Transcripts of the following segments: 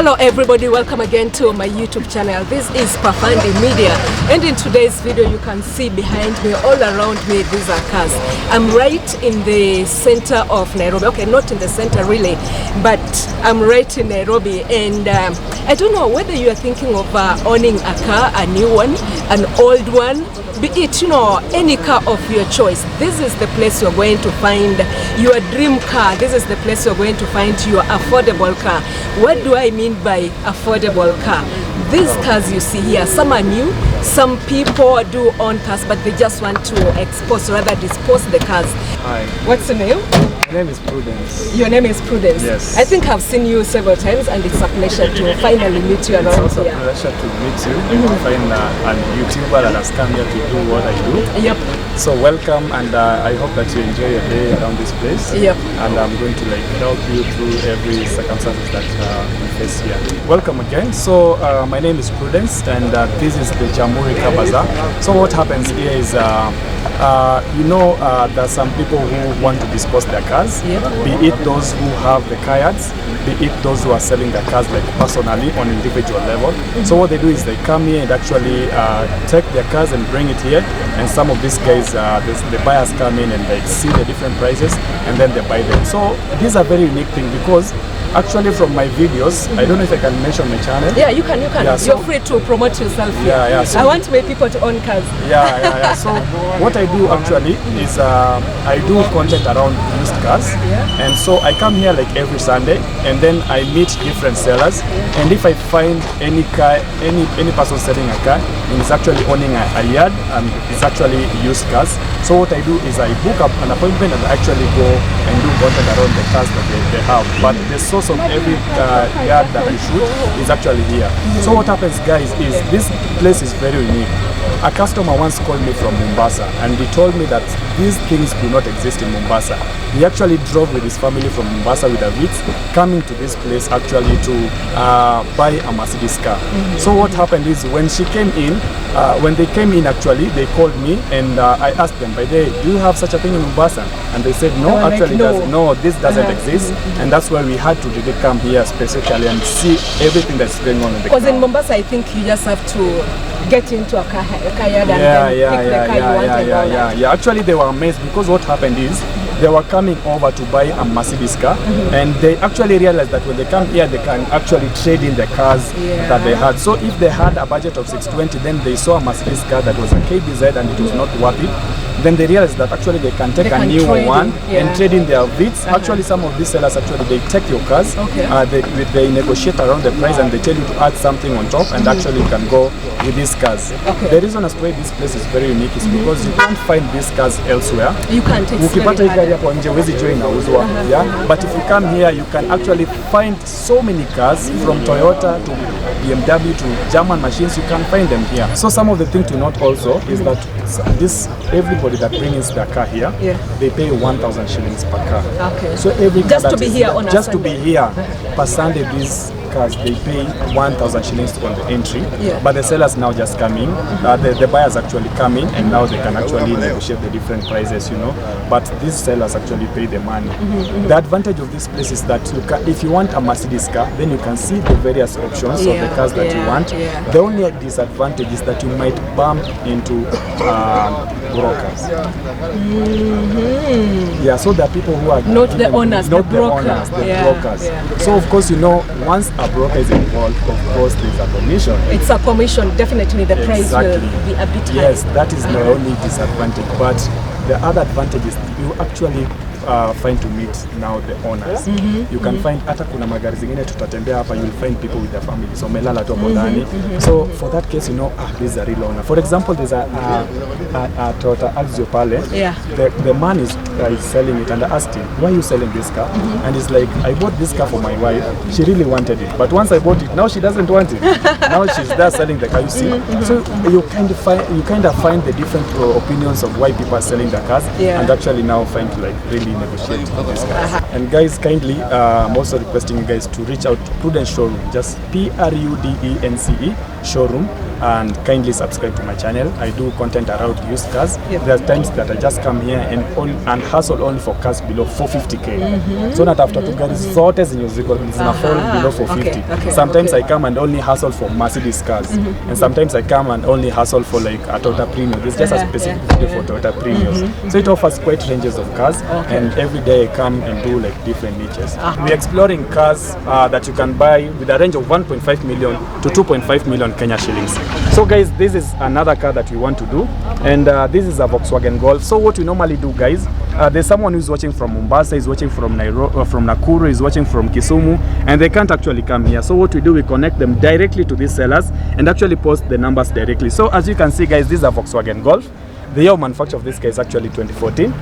Hello everybody, welcome again to my YouTube channel. This is Pafandi Media, and in today's video you can see behind me, all around me, these are cars. I'm right in the center of Nairobi. Okay, not in the center really, but I'm right in Nairobi, and I don't know whether you are thinking of owning a car, a new one, an old one, be it, any car of your choice. This is the place you're going to find your dream car. This is the place you're going to find your affordable car. What do I mean by affordable car? These cars you see here, some are new, some people do own cars, but they just want to expose, rather dispose the cars. Hi. What's your name? My name is Prudence. Your name is Prudence? Yes. I think I've seen you several times, and it's a pleasure to finally meet you around here. It's also a pleasure to meet you. I find a YouTuber that has come here to do what I do. Yep. So welcome, and I hope that you enjoy your day around this place. Yep. And I'm going to help you through every circumstances that we face here. Welcome again. So my name is Prudence, and this is the JAMHURI Car Bazaar. So what happens here is, there are some people who want to dispose their cars, be it those who have the car yards, be it those who are selling their cars personally on individual level. So what they do is they come here and actually take their cars and bring it here, and some of these guys, the buyers come in and they see the different prices and then they buy them. So this is a very unique thing, because actually from my videos, I don't know if I can mention my channel. Yeah, you can. Yeah, so you're free to promote yourself here. Yeah. So I want my people to own cars. Yeah. So what I do actually is I do content around used cars, and so I come here every Sunday, and then I meet different sellers, and if I find any car, any person selling a car and is actually owning a yard and is actually used cars, so what I do is I book up an appointment and actually go and do content around the cars that they have. But the source of every yard that I shoot is actually here. So what happens, guys, is this place is very unique. A customer once called me from Mombasa, and he told me that these things do not exist in Mombasa. He actually drove with his family from Mombasa with a Vitz, coming to this place actually to buy a Mercedes car. So what happened is, when she came in, when they came in actually, they called me, and I asked them, by the way, do you have such a thing in Mombasa? And they said, no, actually no, this doesn't exist. And that's why we had to really come here specifically and see everything that's going on in the car. Because in Mombasa, I think you just have to get into a car yard and then pick the car you want and all that. Yeah. Actually, they were amazed, because what happened is, they were coming over to buy a Mercedes car, and they actually realized that when they come here, they can actually trade in the cars that they had. So if they had a budget of 620, then they saw a Mercedes car that was a KBZ and it was not worth it, then they realized that actually they can take a new one and trade in their Vitz. Actually, some of these sellers, actually, they take your cars, they negotiate around the price, and they tell you to add something on top, and actually you can go with these cars. The reason as to why this place is very unique is because you can't find these cars elsewhere. You can't. But if you come here, you can actually find so many cars, from Toyota to BMW to German machines. You can find them here. So some of the thing to note also is that everybody that brings their car here, they pay 1,000 shillings per car. Okay. So every car just to be here on a just Sunday. to be here per Sunday, these cars, they pay 1,000 shillings on the entry. But the sellers now just come in, the buyers actually come in, and now they can actually negotiate the different prices, But these sellers actually pay the money. The advantage of this place is that if you want a Mercedes car, then you can see the various options of the cars that you want. The only disadvantage is that you might bump into brokers. So there are people who are not the owners, not the brokers, brokers. So of course, once a broker is involved, of course there's a commission. It's a commission, definitely the price will be a bit high. Yes, that is the only disadvantage. But the other advantage is you actually find to meet now the owners. You can find, hata kuna magari zingine tutatembea hapa, you'll find people with their families. So melala tu ndani. So for that case, this is a real owner. For example, there's a Toyota Axio pale. The man is selling it, and I asked him, why are you selling this car? And he's like, I bought this car for my wife. She really wanted it, but once I bought it, now she doesn't want it. Now she's there selling the car. You see, so you kind of find the different opinions of why people are selling their cars, and actually now find to really negotiate these cars. And guys, kindly, I'm also requesting you guys to reach out to Prudence Showroom, just Prudence showroom. and kindly subscribe to my channel. I do content around used cars. Yep. There are times that I just come here and hustle only for cars below 450k. So natafuta tu gari zote zenye zina fall below 450. Okay. Sometimes I come and only hustle for Mercedes cars, and sometimes I come and only hustle for like a Toyota Premium. This is just a specific video for Toyota Premiums. So it offers quite ranges of cars, and every day I come and do like different niches. We're exploring cars that you can buy with a range of 1.5 million to 2.5 million Kenya shillings. So guys, this is another car that we want to do, and this is a Volkswagen Golf. So what we normally do, guys, there's someone who's watching from Mombasa, is watching from Nairobi, from Nakuru, is watching from Kisumu, and they can't actually come here. So what we do, we connect them directly to these sellers and actually post the numbers directly. So as you can see, guys, this is a Volkswagen Golf. The year of manufacture of this car is actually 2014,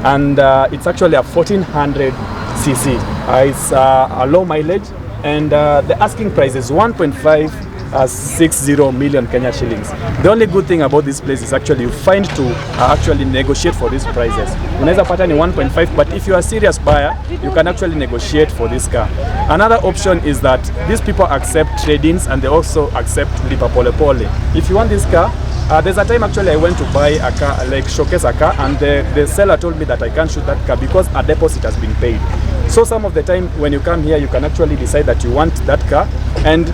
and it's actually a 1400 cc. It's a low mileage, and the asking price is 1.560 million Kenya shillings. The only good thing about this place is actually you find to actually negotiate for these prices. Unaweza pata ni 1.5, but if you are a serious buyer, you can actually negotiate for this car. Another option is that these people accept trade-ins, and they also accept lipa pole pole. If you want this car, there's a time actually I went to buy a car, like showcase a car, and the seller told me that I can't shoot that car because a deposit has been paid. So some of the time when you come here, you can actually decide that you want that car, and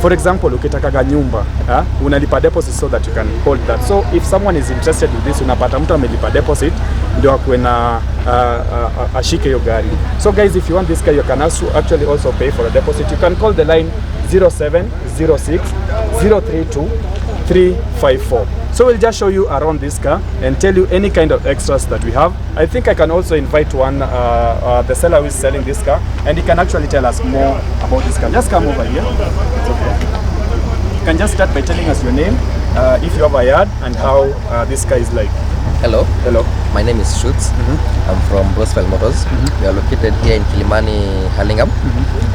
for example, ukitaka nyumba, unalipa deposit so that you can hold that. So if someone is interested with this, unapata mtu amelipa deposit ndio akwe na ashike hiyo gari. So guys, if you want this car, you can actually also pay for a deposit. You can call the line 0706 032 354. So we'll just show you around this car and tell you any kind of extras that we have. I think I can also invite one, the seller who is selling this car, and he can actually tell us more about this car. Just come over here. It's okay. You can just start by telling us your name, if you have a yard, and how this car is like. Hello. Hello. My name is Schutz. I'm from Volkswagen Motors. We are located here in Kilimani, Hurlingham,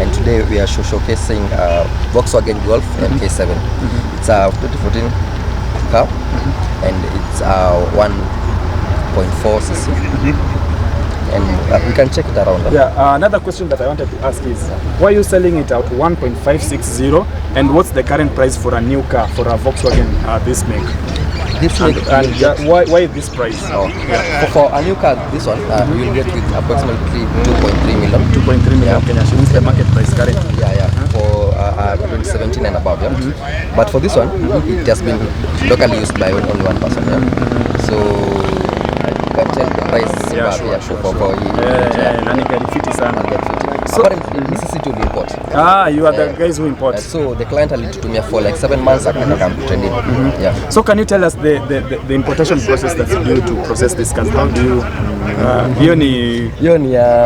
and today we are showcasing Volkswagen Golf MK7. It's a 2014 car, and it's a 1.4 cc. And we can check it around. Yeah. Another question that I wanted to ask is, why are you selling it at 1.560, and what's the current price for a new car for a Volkswagen this make? This make why this price? For a new car, this one you will get with approximately 2.3 million. 2.3 million Kenya shillings, the market price currently. Yeah. For 2017 and above. But for this one, it has been locally used by only one person. So I can tell the price. So necessity to import. You are the guys who import. So the client alitutumia for like 7 months akakam trade in. Yeah. So can you tell us the importation process that's due to process this car? How do you hiyo ni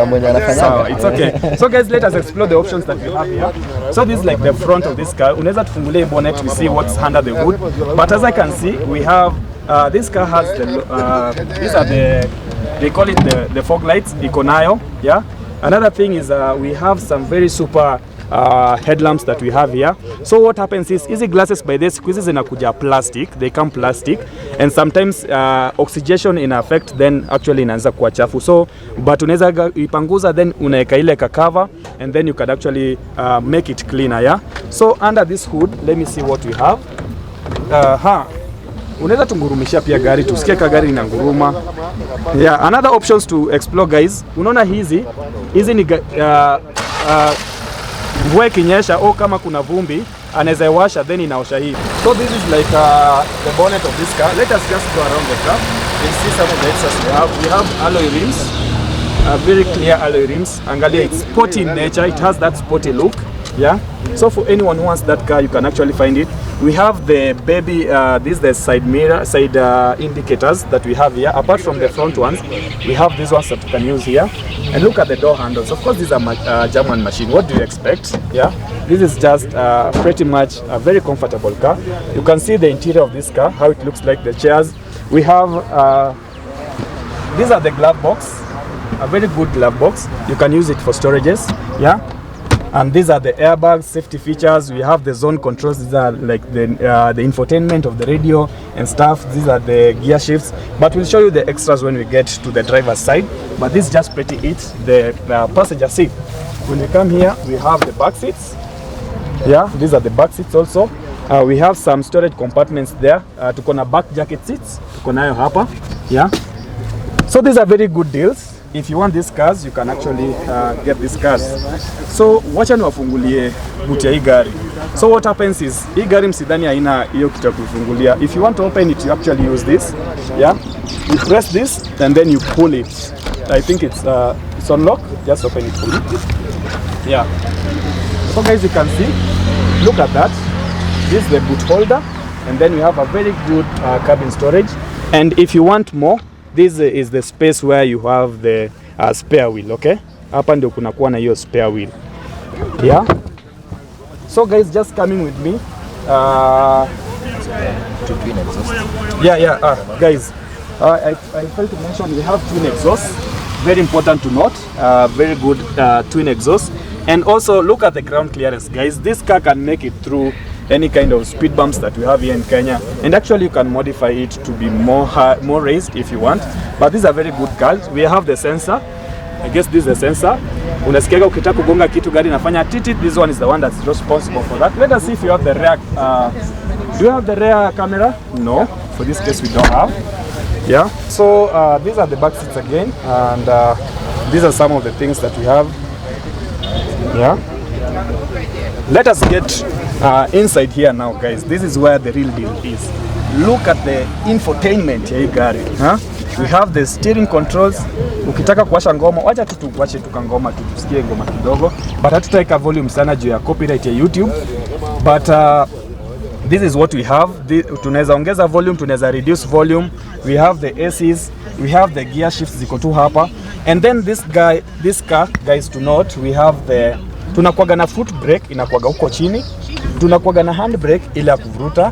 mwenye anafanya. It's okay. So guys, let us explore the options that we have here. So this is like the front of this car. Unaweza tufungulie bonnet, we see what's under the hood. But as I can see, we have this car has the these are they call it the fog lights, iko nayo. Yeah. Another thing is we have some very super headlamps that we have here. So what happens is easy glasses by this squeezes zinakuja plastic, they come plastic, and sometimes oxidation in effect, then actually inaanza kuwa chafu. So but unaweza ipanguza, then unaeka ile cover, and then you can actually make it cleaner. Yeah. So under this hood, let me see what we have. Unaweza tungurumishia pia gari tusikie ka gari inanguruma. Yeah, another options to explore, guys. Unaona hizi ni mvua ikinyesha au kama kuna vumbi anaweza washa, then inaosha hii. So this is like the bonnet of this car. Let us just go around the car and see some of the extras we have. We have alloy rims, very clear alloy rims. Angalia, it's sporty in nature. It has that sporty look. Yeah. So for anyone who wants that car, you can actually find it. We have the baby, this is the side mirror, side indicators that we have here. Apart from the front ones, we have these ones that you can use here. And look at the door handles. Of course, this is a German machine. What do you expect? Yeah, this is just pretty much a very comfortable car. You can see the interior of this car, how it looks like, the chairs. We have, these are the glove box, a very good glove box. You can use it for storages. Yeah. And these are the airbags, safety features. We have the zone controls. These are like the infotainment of the radio and stuff. These are the gear shifts. But we'll show you the extras when we get to the driver's side. But this is just pretty it. The passenger seat. When we come here, we have the back seats. Yeah, these are the back seats also. We have some storage compartments there. Tuko na back jacket seats. Tuko nayo hapa. Yeah. So these are very good deals. If you want these cars, you can actually get these cars. So wacha niwafungulie boot ya hii gari. So what happens is hii gari msidhani haina hiyo kitu ya kufungulia. If you want to open it, you actually use this. Yeah. You press this and then you pull it. I think it's on lock. Just open it for me. Yeah. So guys, you can see. Look at that. This is the boot holder, and then we have a very good cabin storage. And if you want more, this is the space where you have the spare wheel. Okay, hapa ndio kunakuwa na hiyo spare wheel. Yeah. So guys, just coming with me. Twin exhaust. Yeah. Guys, I failed to mention we have twin exhausts. Very important to note. Very good twin exhaust. And also look at the ground clearance, guys. This car can make it through any kind of speed bumps that we have here in Kenya, and actually you can modify it to be more raised if you want. But these are very good cars. We have the sensor. I guess this is the sensor. Unasikia ukitaka kugonga kitu gari inafanya titit. This one is the one that's responsible for that. Let us see if you have the rear. Do you have the rear camera? No. For this case, we don't have. Yeah. So these are the back seats again, and these are some of the things that we have. Yeah. Let us get inside here now, guys. This is where the real deal is. Look at the infotainment ya hii gari. We have the steering controls. Ukitaka kuwasha ngoma, wacha tu tuwache tukangoma tu tusikie ngoma kidogo. But hatutaweka volume sana juu ya copyright ya YouTube. But this is what we have. Tunaweza ongeza volume, tunaweza reduce volume. We have the ACs, we have the gear shifts ziko tu hapa. And then this car, guys, to note, we have the tunakuwaga na foot brake inakuwaga huko chini. Tunakuwaga na hand brake ile ya kuvuruta.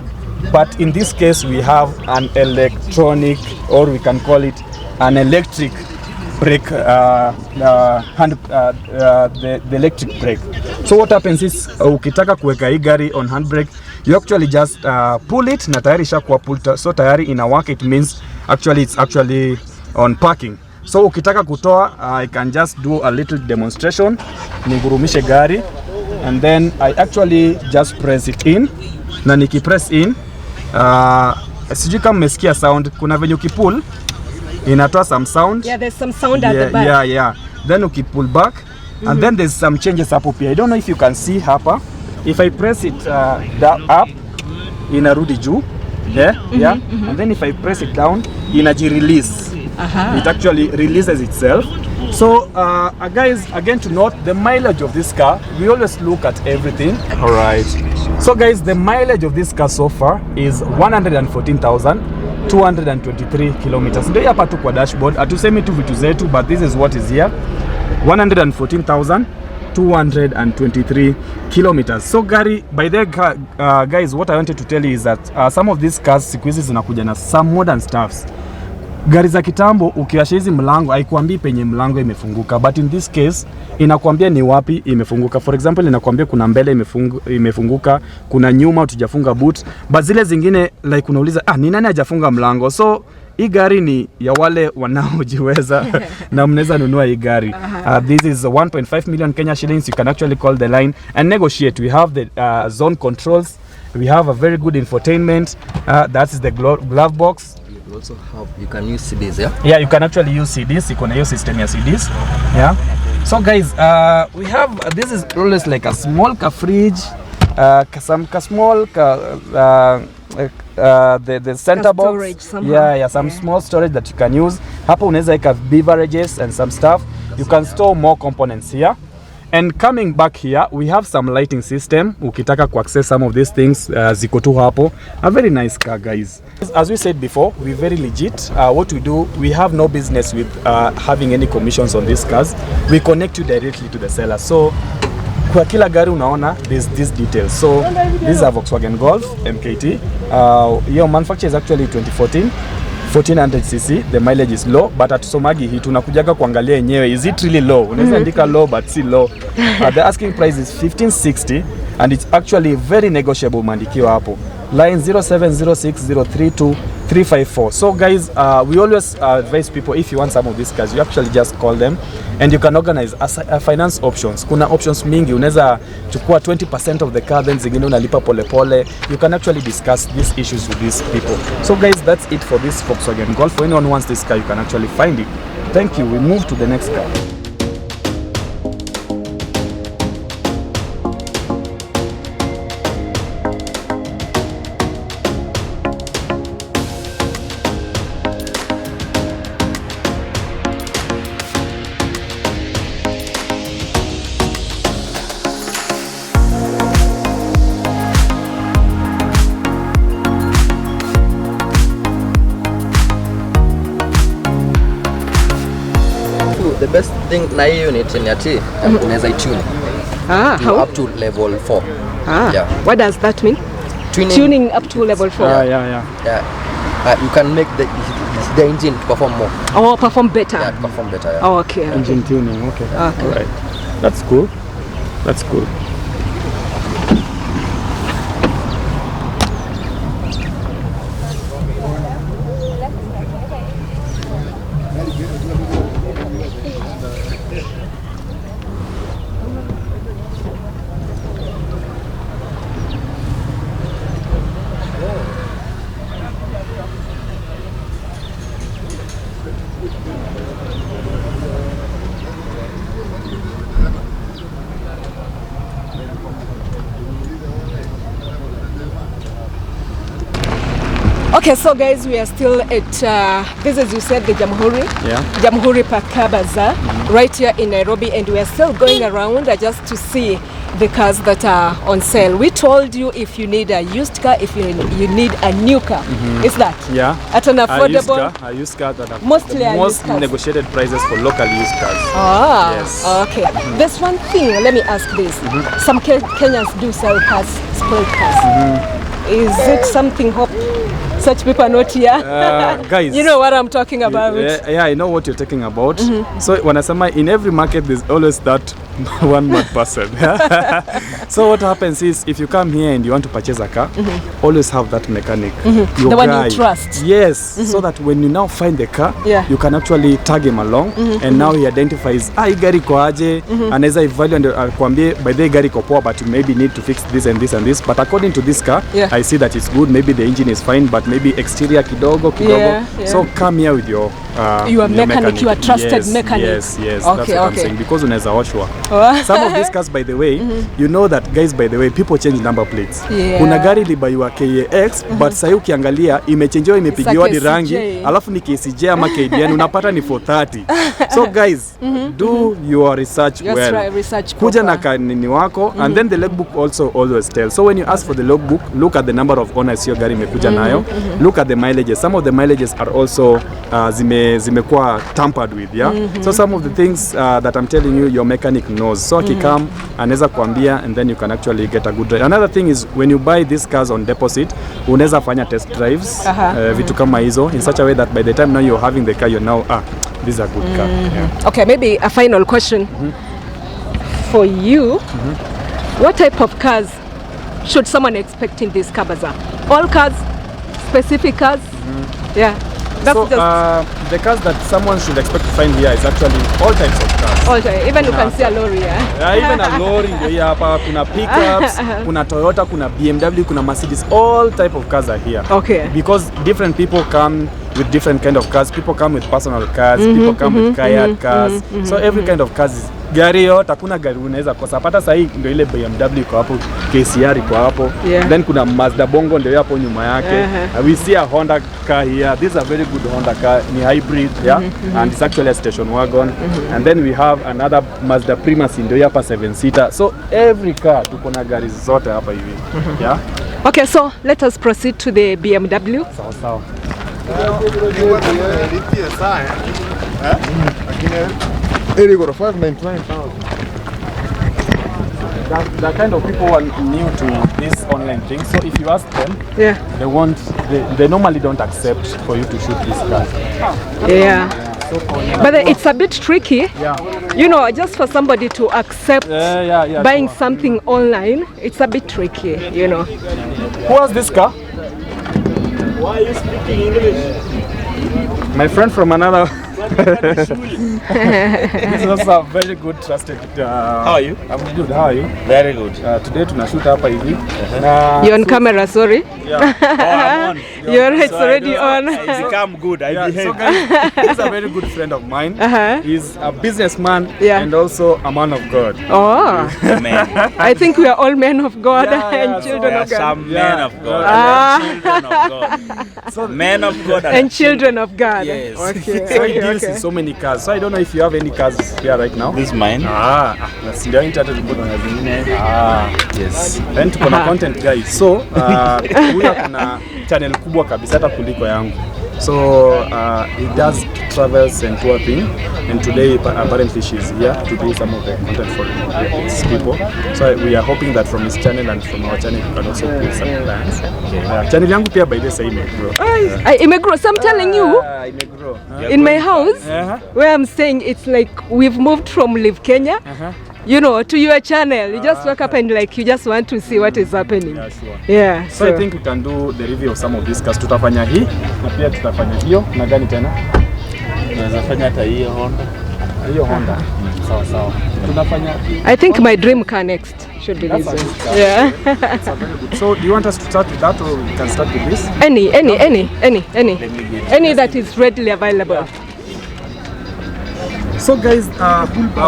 But in this case we have an electronic, or we can call it an electric brake, the electric brake. So what happens is ukitaka kuweka hii gari on handbrake, you actually just pull it na tayari ishakuwa pulled. So tayari ina work, it means it's actually on parking. So ukitaka kutoa, I can just do a little demonstration. Nigurumishe gari and then I actually just press it in. Na nikipress in, sijui kama mmesikia sound, kuna venye ukipull inatoa some sound. Yeah, there's some sound at the back. Yeah. Then ukipull back and then there's some changes hapo pia. I don't know if you can see hapa. If I press it up, inarudi juu. Yeah. And then if I press it down, inaji-release. It actually releases itself. So guys, again to note the mileage of this car, we always look at everything. All right. So guys, the mileage of this car so far is 114,223 kilometers. Ndio hapa tu kwa dashboard. Atusemi tu vitu zetu, but this is what is here. 114,223 kilometers. So gari, by the guys, what I wanted to tell you is that some of these cars siku hizi zinakuja na some modern stuffs. Gari za kitambo ukiwasha hizi mlango haikuambii penye mlango imefunguka, but in this case inakuambia ni wapi imefunguka. For example, inakuambia kuna mbele imefunguka, kuna nyuma tujafunga boot, but zile zingine like unauliza ni nani hajafunga mlango. So hii gari ni ya wale wanaojiweza na mnaweza nunua hii gari. This is 1.5 million Kenya shillings. You can actually call the line and negotiate. We have the zone controls. We have a very good infotainment. That is the glove box. Also have, you can use CDs, yeah? Yeah, you can actually use CDs. You can use system ya CDs. Yeah. So guys, we have this is always like a small fridge, small the center box. Yeah, some small storage that you can use. Hapa unaweza weka beverages and some stuff. You can store more components here. And coming back here, we have some lighting system. Ukitaka ku access some of these things, ziko tu hapo. A very nice car, guys. As we said before, we're very legit. What we do, we have no business with having any commissions on these cars. We connect you directly to the seller. So kwa kila gari unaona, there's these details. So this is a Volkswagen Golf MKT. Your manufacturer is actually 2014. 1400cc, the mileage is low, but atusomagi hii tunakujaga kuangalia yenyewe, is it really low? Unaweza andika low but si low. The asking price is 1560 and it's actually very negotiable, mandikiwa hapo. Line 354. So guys, we always advise people, if you want some of these cars, you actually just call them and you can organize finance options. Kuna options mingi, unaweza chukua 20% of the car, then zingine unalipa pole pole. You can actually discuss these issues with these people. So guys, that's it for this Volkswagen Golf. For anyone who wants this car, you can actually find it. Thank you. We move to the next car. The best thing na hii unit ni ati unaweza tune How? up to level 4. Yeah. What does that mean? Tuning up to level 4. Yeah. You can make the engine perform more. Oh, perform better. Yeah, perform better. Yeah. Oh, okay. Engine tuning. Okay. All right. That's cool. That's cool. Okay, so guys, we are still at this, as you said, the JAMHURI Car Bazaar, right here in Nairobi, and we are still going around just to see the cars that are on sale. We told you if you need a used car, if you need a new car, is that? Yeah. At an affordable, a used car that have mostly the most used cars. negotiated prices for local used cars. Ah, Yes. okay. There's one thing, let me ask this. Some Kenyans do sell cars, spoiled cars. Is it something hope such people are not here? Guys, you know what I'm talking about. Yeah, I know what you're talking about. So when I say in every market, there's always that one mad person. So what happens is, if you come here and you want to purchase a car, always have that mechanic. Your The one guy. you trust. Yes, so that when you now find the car, you can actually tag him along, and now he identifies, hii gari iko aje, anaweza evaluate and akwambie, by the gari iko poa, but you maybe need to fix this and this and this. But according to this car, I see that it's good. Maybe the engine is fine, but maybe exterior kidogo. So come here with your mechanic, you are trusted mechanic. Yes, Okay, that's what I'm saying, because unaweza oshwa. Some of these cars, by the way, you know that, guys, by the way, people change number plates. Kuna gari libaiwa KAX, but sasa ukiangalia imechangewa, imepigiwa di rangi, alafu ni KCJ ama KDN, unapata ni 430. So guys, do your research well. Kuja na kanini wako, and then the logbook also always tells. So when you ask for the logbook, look at the number of owners your gari imekuja nayo, look at the mileages. Some of the mileages are also zimekuwa tampered with, so some of the things that I'm telling you, your mechanic knows. So akikam anaweza kuambia, and then you can actually get a good drive. Another thing is, when you buy these cars on deposit, unaweza fanya test drives, vitu kama hizo, in such a way that by the time now you're having the car, you're now, this is a good car. Okay, maybe a final question for you. What type of cars should someone expect in this car bazaar? All cars, specific cars? That's so the cars that someone should expect to find here is actually all types of cars. All types. Even you can see a lorry. Even a lorry ndio hii hapa, kuna pickups, kuna Toyota, kuna BMW, kuna Mercedes. All type of cars are here. Okay. Because different people come with different kind of cars. People come with personal cars, people come with hired cars. So every kind of cars is gari yote, hakuna gari unaweza kosa. Pata sasa hii ndio ile BMW iko hapo, KCR iko hapo. Then kuna Mazda Bongo ndio hapo nyuma yake. We see a Honda car here. This is a very good Honda car, ni hybrid, and it's actually a station wagon. And then we have another Mazda Primacy ndio hapa 7-seater. So every car tuko na gari zote hapa hivi. Okay, so let us proceed to the BMW. Sawa. They got a 599,000. The kind of people who are new to this online thing. So if you ask them, they normally don't accept for you to shoot this car. But it's a bit tricky. You know, just for somebody to accept buying something online, it's a bit tricky, you know. Who has this car? Why are you speaking English? My friend from another. This is also a very good trusted. How are you? I'm good. How are you? Very good. Today tunashoot hapa hivi. You're on camera, sorry. Yeah. I'm on. It's already on. I become good. I behave. So guys, he's a very good friend of mine. He's a businessman and also a man of God. Oh, Man. I think we are all men of God and so children There are of God. some men of God. And children of God. So Men of God And children of God. Yes. Okay. So he okay, deals in so many cars. So I don't know if you have any cars here right now. This is mine. That's ndio internet report na zingine. Yes. Then tuko na content guys. So huyu kuna channel kubwa kabisa hata kuliko yangu. So he does travels and tour thing, and today apparently she's here to do some of the content for his people. So we are hoping that from his channel and from our channel you can also put some plans. Channel yangu pia by the same bro. Imegro, so I'm telling you, Imegro. in my house, where I'm staying, it's like we've moved from Live Kenya, you know, to your channel. You just wake up and like you just want to see what is happening. Yeah, sure. Yeah. So I think we can do the review of some of these cars. Tutafanya hii na pia tutafanya hiyo na gani tena? Tunaweza fanya hata hiyo Honda. Hiyo Honda. Sawa sawa. Tunafanya I think my dream car next should be this one. Yeah. So do you want us to start with that or we can start with this? any that is readily available. So guys,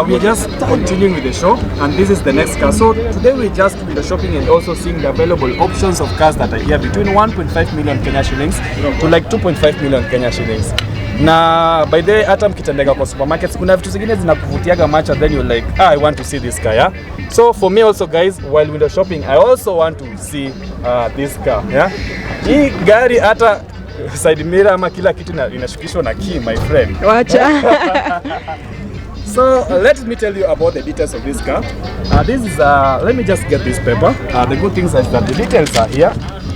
we're just continuing with the show, and this is the next car. So today we're just window shopping and also seeing the available options of cars that are here between 1.5 million Kenya shillings to like 2.5 million Kenya shillings. Na by the way, hata mkitembea kwa supermarkets kuna vitu zingine zinakuvutiaga macho, then you're like, I want to see this car, yeah? So for me also guys, while window shopping, I also want to see this car, yeah? Hii gari hata side mirror ama kila kitu inashukishwa na key, my friend. Wacha. So let me tell you about the details of this car. This is let me just get this paper. The good things is that the details are here.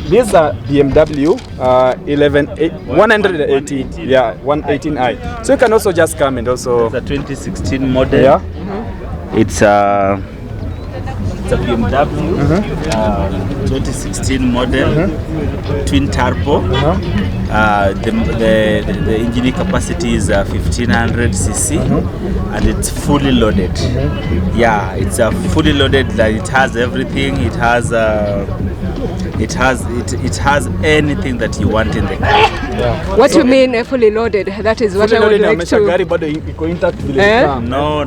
This is a BMW 118, yeah, 118i. So you can also just come and also. It's a 2016 model. Yeah. It's a BMW 2016 model, twin turbo. The engine capacity is 1500 cc, and it's fully loaded. Yeah, it's a fully loaded. Like it has everything. It has anything that you want in the car. Yeah. What you mean fully loaded? That is what I would like to. Gari bado iko intact vile car. No,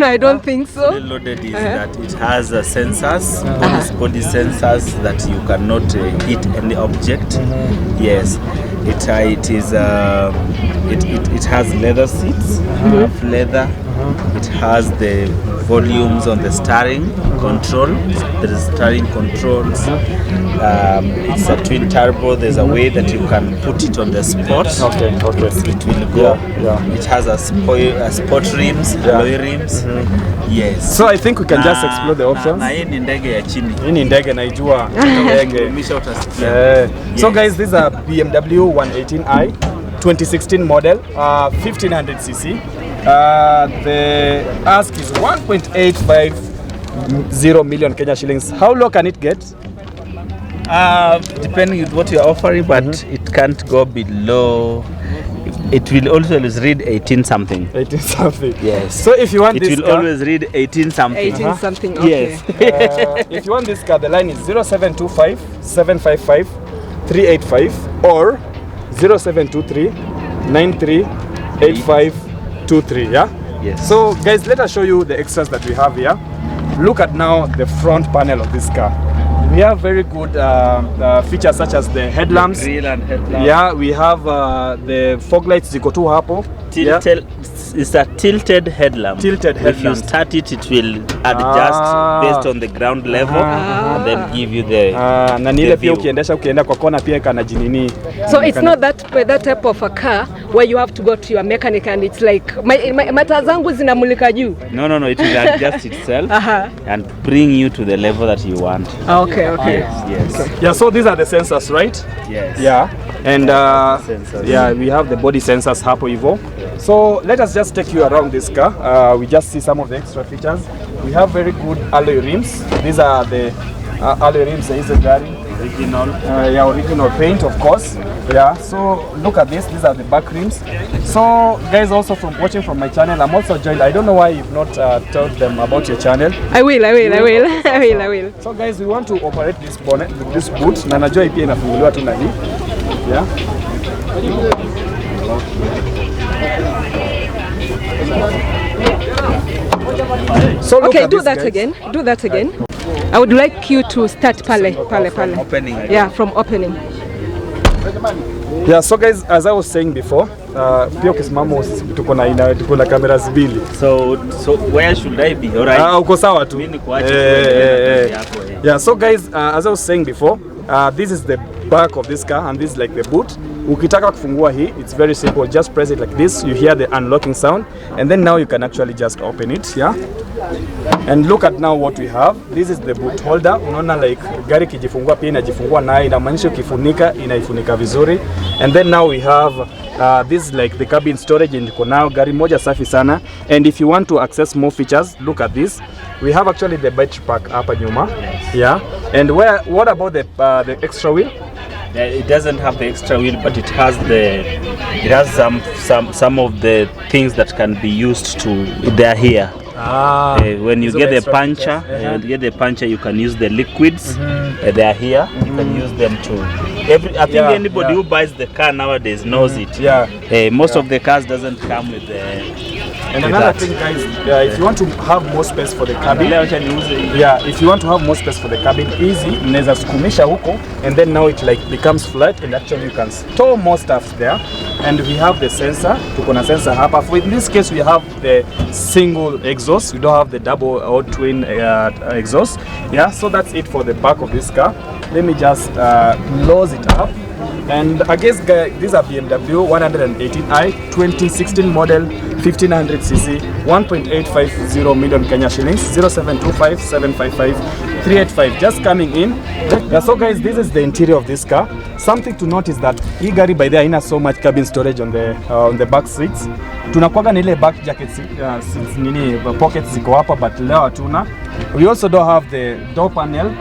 I don't think so. Fully loaded is that it has sensors, body sensors that you cannot hit any object. Yes, it has leather seats, half leather. It has the volumes on the steering control. There is steering controls. It's a twin turbo. There's a way that you can put it on the spot. Okay. It will go. Yeah. It has a sport rims, alloy rims. Yes. So I think we can just explore the options. Na hii ni ndege ya chini. Hii ni ndege naijua. Ndege. So guys, this is a BMW 118i 2016 model, 1500 cc. The ask is 1.850 million Kenya shillings. How low can it get? Depending on what you are offering, but it can't go below. It will always read 18 something. 18 something. Yes. So if you want it this will car, always read 18 something. 18 something. Okay. Yes. If you want this car, the line is 0725 755 385 or 0723 938523. Yeah. Yes. So guys, let us show you the extras that we have here. Look at now the front panel of this car. We have very good features such as the headlamps. The grill and headlamps. Yeah, we have the fog lights ziko tu hapo. It's a tilted headlamp. Tilted headlamp. If you start it, it will adjust based on the ground level and then give you the na ni ile pia ukienda kwa kona pia kana jinini. So it's not that type of a car where you have to go to your mechanic and it's like mata zangu zinamulika juu. No, it will adjust itself and bring you to the level that you want. Okay. Yes. Okay. Yeah, so these are the sensors, right? Yes. Yeah. And yeah, we have the body sensors hapo hivyo. So let us just take you around this car. We just see some of the extra features. We have very good alloy rims. These are the alloy rims hizo gari. Original. Yeah, original paint, of course. Yeah, so look at this. These are the back rims. So guys, also from watching from my channel, I'm also joined. I don't know why you've not told them about your channel. I will. So guys, we want to operate this bonnet with this boot. Na najua pia inafunguliwa tu na hii. Yeah. So okay, do that again. Do that again. I would like you to start pale. Opening. Yeah, from opening. Yeah, so guys, as I was saying before, pia ukisimama tuko na cameras mbili. So where should I be? Alright. Uko sawa tu. Yeah, so guys, as I was saying before, this is the back of this car and this is like the boot. Ukitaka kufungua hii, it's very simple. Just press it like this. You hear the unlocking sound, and then now you can actually just open it. Yeah. And look at now what we have. This is the boot holder. Unaona like gari kijifungua pia inajifungua nayo, inamaanisha ukifunika inaifunika vizuri. And then now we have this is like the cabin storage, and iko now gari moja safi sana. And if you want to access more features, look at this. We have actually the battery pack hapa nyuma. Yeah. And what about the extra wheel? It doesn't have the extra wheel, but it has some of the things that can be used to. They're here. When you get the puncher, you can use the liquids. They are here. You can use them to. I think anybody who buys the car nowadays knows it. Yeah. Most of the cars doesn't come with the. And another thing, guys, if you want to have more space for the cabin, if you want to have more space for the cabin, easy, unaweza sukumisha huko, and then now it like becomes flat, and actually you can store more stuff there. And we have the sensor. Tuko na sensor hapa. In this case, we have the single exhaust. We don't have the double or twin exhaust. Yeah, so that's it for the back of this car. Let me just close it up. And I guess these are BMW 118i 2016 model 1500cc 1.850 million Kenya shillings 0725 755 385 just coming in. Yeah, so guys, this is the interior of this car. Something to note is that hii gari by there haina so much cabin storage on the back seats. Tunakuwaga na ile back jacket seats pockets ziko hapa, but leo hatuna. We also don't have the door panel.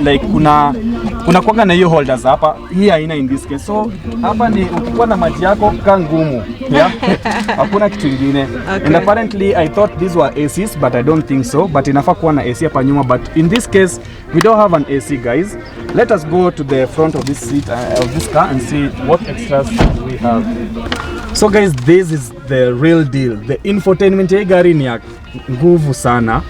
Like kuna kuwaga na hiyo holders hapa. Hii haina in this case. So hapa ni ukikuwa na maji yako kaa ngumu. Yeah. Hakuna kitu kingine. Okay. And apparently I thought these were ACs, but I don't think so. But inafaa kuwa na AC hapa nyuma, but in this case we don't have an AC, guys. Let us go to the front of this seat of this car and see what extras we have. So guys, this is the real deal. The infotainment ya gari ni ya nguvu sana.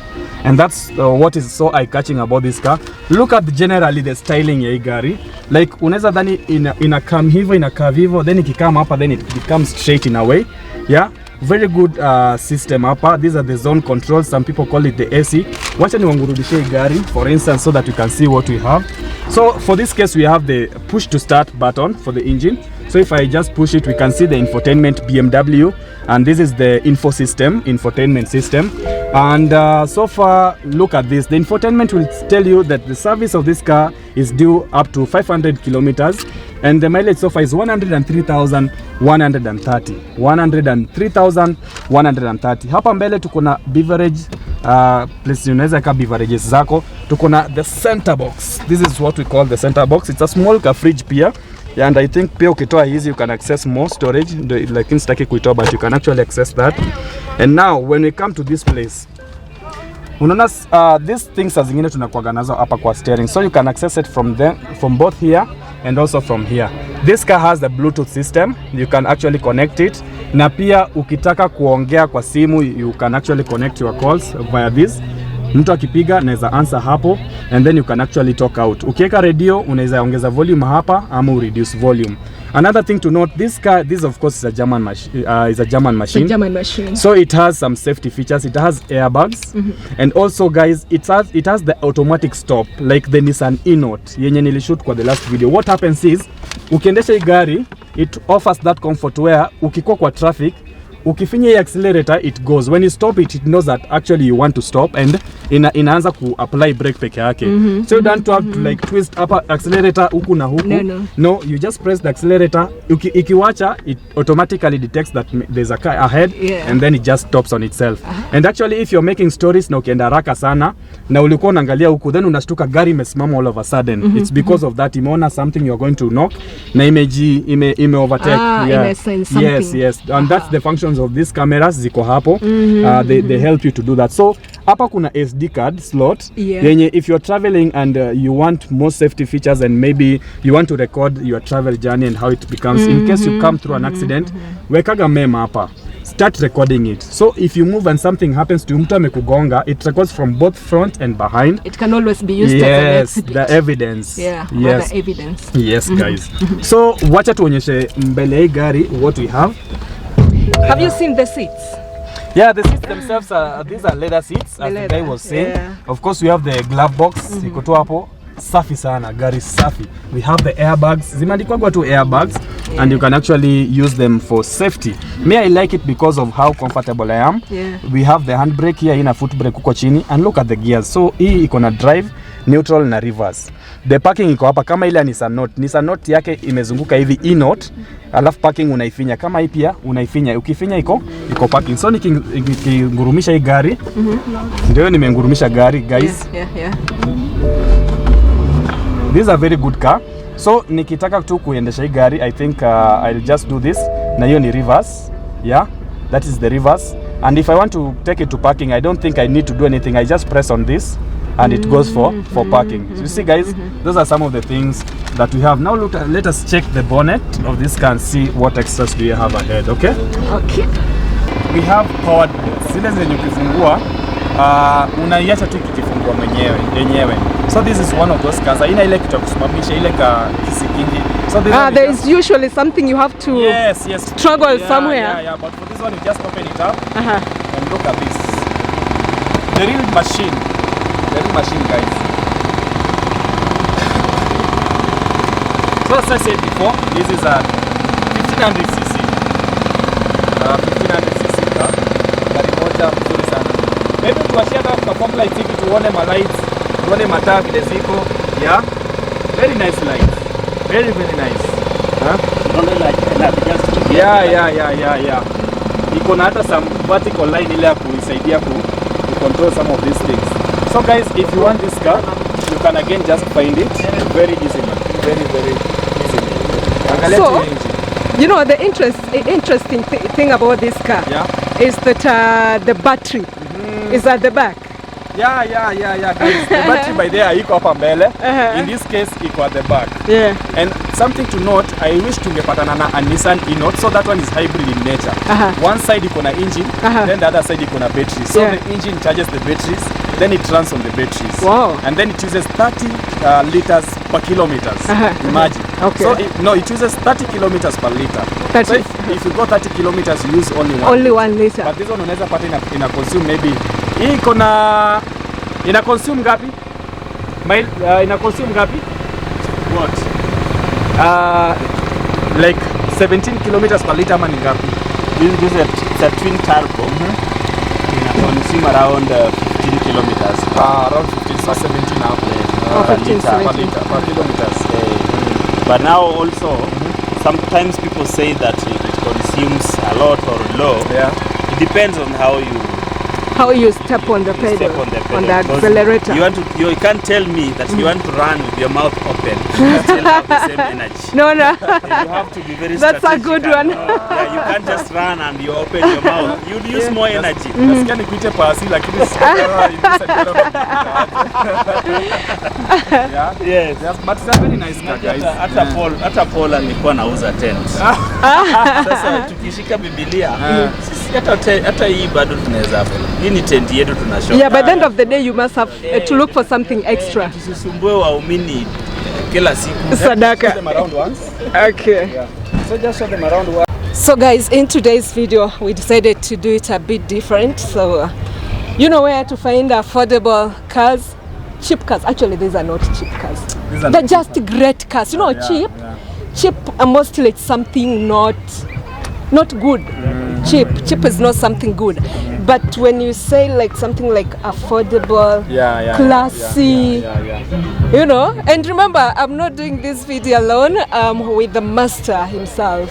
And that's what is so eye-catching about this car. Look at generally the styling ya gari. Like unaweza dhani ina come hivyo, ina curve hivyo, then ikikama hapa then it becomes straight in a way. Yeah, very good system hapa. These are the zone controls. Some people call it the AC. Wacha niwangurudishe gari for instance so that you can see what we have. So for this case we have the push to start button for the engine. So if I just push it, we can see the infotainment BMW, and this is the infotainment system. And so far, look at this. The infotainment will tell you that the service of this car is due up to 500 kilometers, and the mileage so far is 103,130. 103,130. Hapa mbele tuko na beverage place unaweza ka beverages zako. Tuko na the center box. This is what we call the center box. It's a small car fridge pia. Yeah, and I think pia ukitoa hizi you can access more storage, like instaki kuitoa, but you can actually access that. And now when we come to this place, unaona these things as zingine tunakuaga nazo hapa kwa steering, so you can access it from both here and also from here. This car has the Bluetooth system. You can actually connect it, na pia ukitaka kuongea kwa simu you can actually connect your calls via this. Mtu akipiga naweza answer hapo, and then you can actually talk out. Ukiweka radio unaweza ongeza volume hapa ama reduce volume. Another thing to note, this car, this of course is a German machine. So it has some safety features. It has airbags, and also guys, it has the automatic stop, like the Nissan E-Note yenye nilishoot kwa the last video. What happens is ukiendesha hii gari, it offers that comfort where ukikuwa kwa traffic, ukifinya hii accelerator, it goes. When you stop it, it knows that actually you want to stop, and inaanza ku apply brake peke yake. So you don't have to like twist up accelerator huku na huku. No, you just press the accelerator. Ikiwacha, it automatically detects that there's a car ahead, and then it just stops on itself. And actually if you're making stories na ukienda haraka sana na ulikuwa unaangalia huku, then unastuka gari imesimama all of a sudden, it's because of that imeona something you're going to knock na ime overtake. Yes, and that's the functions of these cameras ziko hapo. They help you to do that. So hapa kuna SD card slot yenye if you're traveling and you want more safety features and maybe you want to record your travel journey and how it becomes in case you come through an accident, wekaga mema hapa, start recording it. So if you move and something happens to mtu amekugonga, it records from both front and behind. It can always be used as an exhibit. The evidence. The evidence. Yes, guys. So wacha tuonyeshe mbele hii gari what we have. Have you seen the seats? Yeah, the seats themselves these are leather seats, as the guy was saying. Of course, we have the glove box. Iko hapo. Safi sana, gari safi. We have the airbags. Zimeandikwa tu airbags, and you can actually use them for safety. Me, I like it because of how comfortable I am. We have the handbrake here, ina foot brake huko chini, and look at the gears. So hii iko na drive, neutral na reverse. The parking iko hapa kama ile Nissan Note. Nissan Note yake imezunguka hivi E-Note, alafu parking unaifinya kama hii pia unaifinya. Ukifinya iko parking. So nikingurumisha hii gari, ndio nimengurumisha gari, guys. This is a very good car. So nikitaka tu kuendesha hii gari, I think I'll just do this. Na hiyo ni reverse. Yeah, that is the reverse. And if I want to take it to parking, I don't think I need to do anything. I just press on this and it goes for parking. So you see, guys, those are some of the things that we have. Now look, let us check the bonnet of this car and see what extras do you have ahead, okay? Okay. We have powered doors. Zile zenye ukifungua unaiacha tu ikifungua yenyewe. So this is one of those cars. Haina ile kitu kusimamisha ile ka kisikingi. So there is usually something you have to struggle somewhere. Yeah, but for this one you just open it up and look at this. The real machine, guys. So as I said before, this is a 1500cc. 1500cc car. Gari moja mzuri sana. Maybe tuwashia kwa fog lights hivi tuone lights, tuone mataa vile ziko. Yeah. Very nice lights. Very nice. Yeah. Iko na hata some vertical line ile ya kuisaidia ku control some of these things. So guys, if you want this car, you can again just find it very easily. Very easily. So, you know, the interesting thing about this car is that the battery is at the back. Yeah, guys. The battery by there iko hapa mbele. In this case, iko at the back. And something to note, I wish tungepatana na a Nissan E-Note, so that one is hybrid in nature. One side iko na engine, then the other side iko na battery. So the engine charges the batteries, then it runs on the batteries. Wow. And then it uses 30 liters per kilometers. Imagine. Okay. So it uses 30 kilometers per liter. So if you go 30 kilometers, you use only 1 liter. But this one unaweza pata ina consume maybe hii ina consume ngapi? Ina consume ngapi? What? Like 17 kilometers per liter ni ngapi? This is a twin turbo. Ina consume around 15 kilometers. Around 15, so 17 now. 15 per kilometers. But now also, sometimes people say that it consumes a lot or low. It depends on how you step on the pedal, on the accelerator. accelerator. You can't tell me that you want to run with your mouth open. You still have the same energy. No. You have to be very That's a good one. You can't just run and you open your mouth. You'd use more energy. Nasikia nikuite pasi lakini Yes, but it's a very nice car, guys. Hata Paul alikuwa nauza tent. Sasa tukishika Biblia, sisi hata hii bado tunaweza hapo. Hii ni tent yetu tunashoka. Yeah, by the end of the day you must have to look for something extra. Tusisumbue waumini kila siku. Sadaka. Show them around once. Okay. So just show them around once. So guys, in today's video we decided to do it a bit different. So you know where to find affordable cars, cheap cars. Actually these are not cheap cars. They're just great cars. You know, cheap mostly it's something not good. Cheap is not something good. But when you say like something like affordable, classy, you know, and remember, I'm not doing this video alone. With the master himself.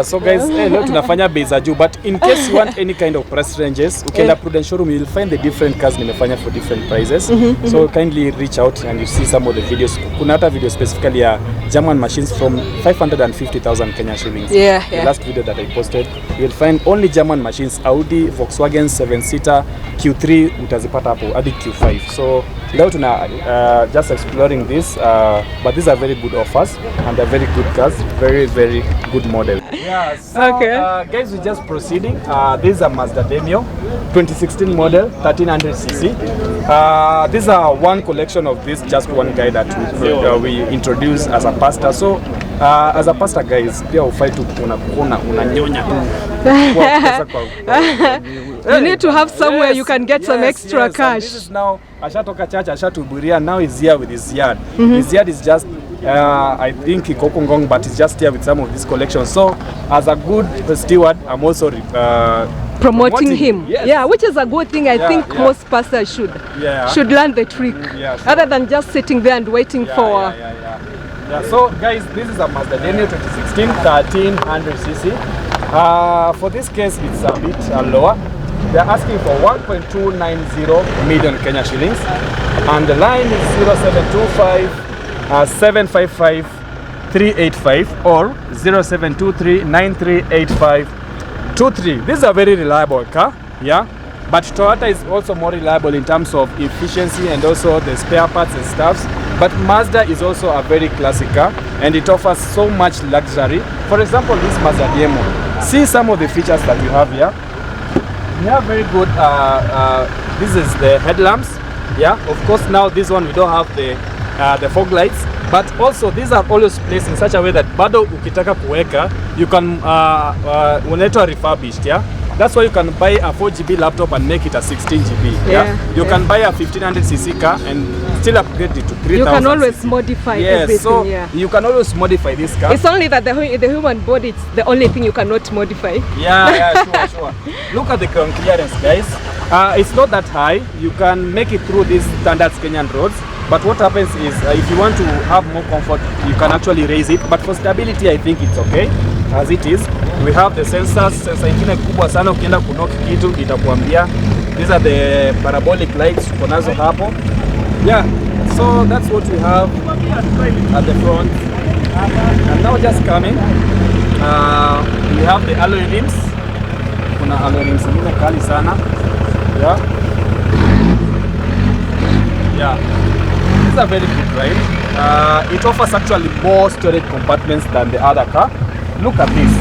So guys, leo tunafanya bei za juu, but in case you want any kind of price ranges, ukienda Prudence showroom, you'll find the different cars nimefanya for different prices. So kindly reach out and you see some of the videos. Kuna hata video specifically ya German machines from 550,000 Kenya shillings. The last video that I posted, you'll find only German machines, Audi, Volkswagen 7-seater, Q3 utazipata hapo hadi Q5. So leo tuna just exploring this, but these are very good offers and they're very good cars, very good model. So guys, we're just proceeding. This is a Mazda Demio 2016 model, 1300cc. These are one collection of this, just one guy that we introduced as a pastor. So as a pastor, guys, pia ufai tu unanyonya tu. You need to have somewhere you can get some extra cash. This is now ashatoka church, ashatuburia, now he's here with his yard. His yard is just I think Kokongong, but it's just here with some of this collection. So as a good steward, I'm also promoting him. Which is a good thing. I think most pastors should learn the trick, other than just sitting there and waiting for. So guys, this is a Mazda Demio 2016 1300cc. For this case, it's a bit lower. They're asking for 1.290 million Kenya shillings, and the line is 0725 755 385 or 0723 9385 23. This is a very reliable car, but Toyota is also more reliable in terms of efficiency and also the spare parts and stuffs. But Mazda is also a very classic car and it offers so much luxury. For example, this Mazda Demio. See some of the features that we have here. We have very good, this is the headlamps. Of course now this one we don't have the fog lights, but also these are always placed in such a way that bado ukitaka kuweka, you can unaitwa refurbished. That's why you can buy a 4GB laptop and make it a 16GB. You can buy a 1500cc car and still upgrade it to 3000. You can always modify everything. So you can always modify this car. It's only that the human body, it's the only thing you cannot modify. Sure. Look at the ground clearance, guys. It's not that high. You can make it through these standard Kenyan roads. But what happens is, if you want to have more comfort, you can actually raise it. But for stability, I think it's okay as it is. We have the sensors. Sensor ingine kubwa sana, ukienda kunock kitu itakuambia. These are the parabolic lights uko nazo hapo. So that's what we have at the front. And now just coming, we have the alloy rims. Kuna alloy rims ingine kali sana. These are very good, right? It offers actually more storage compartments than the other car. Look at this.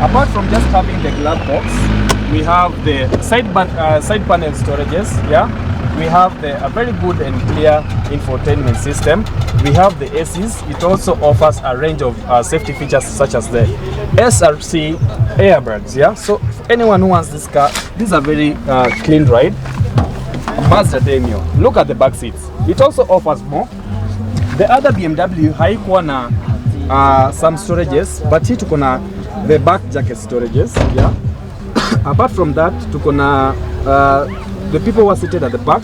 Apart from just having the glove box, we have the side panel storages. We have a very good and clear infotainment system. We have the ACs. It also offers a range of safety features such as the SRC airbags. So for anyone who wants this car, this is a very clean ride. Mazda Demio. Look at the back seats. It also offers more. The other BMW haikuwa na some storages, but hii tuko na the back jacket storages. Apart from that, tuko na the people who are seated at the back,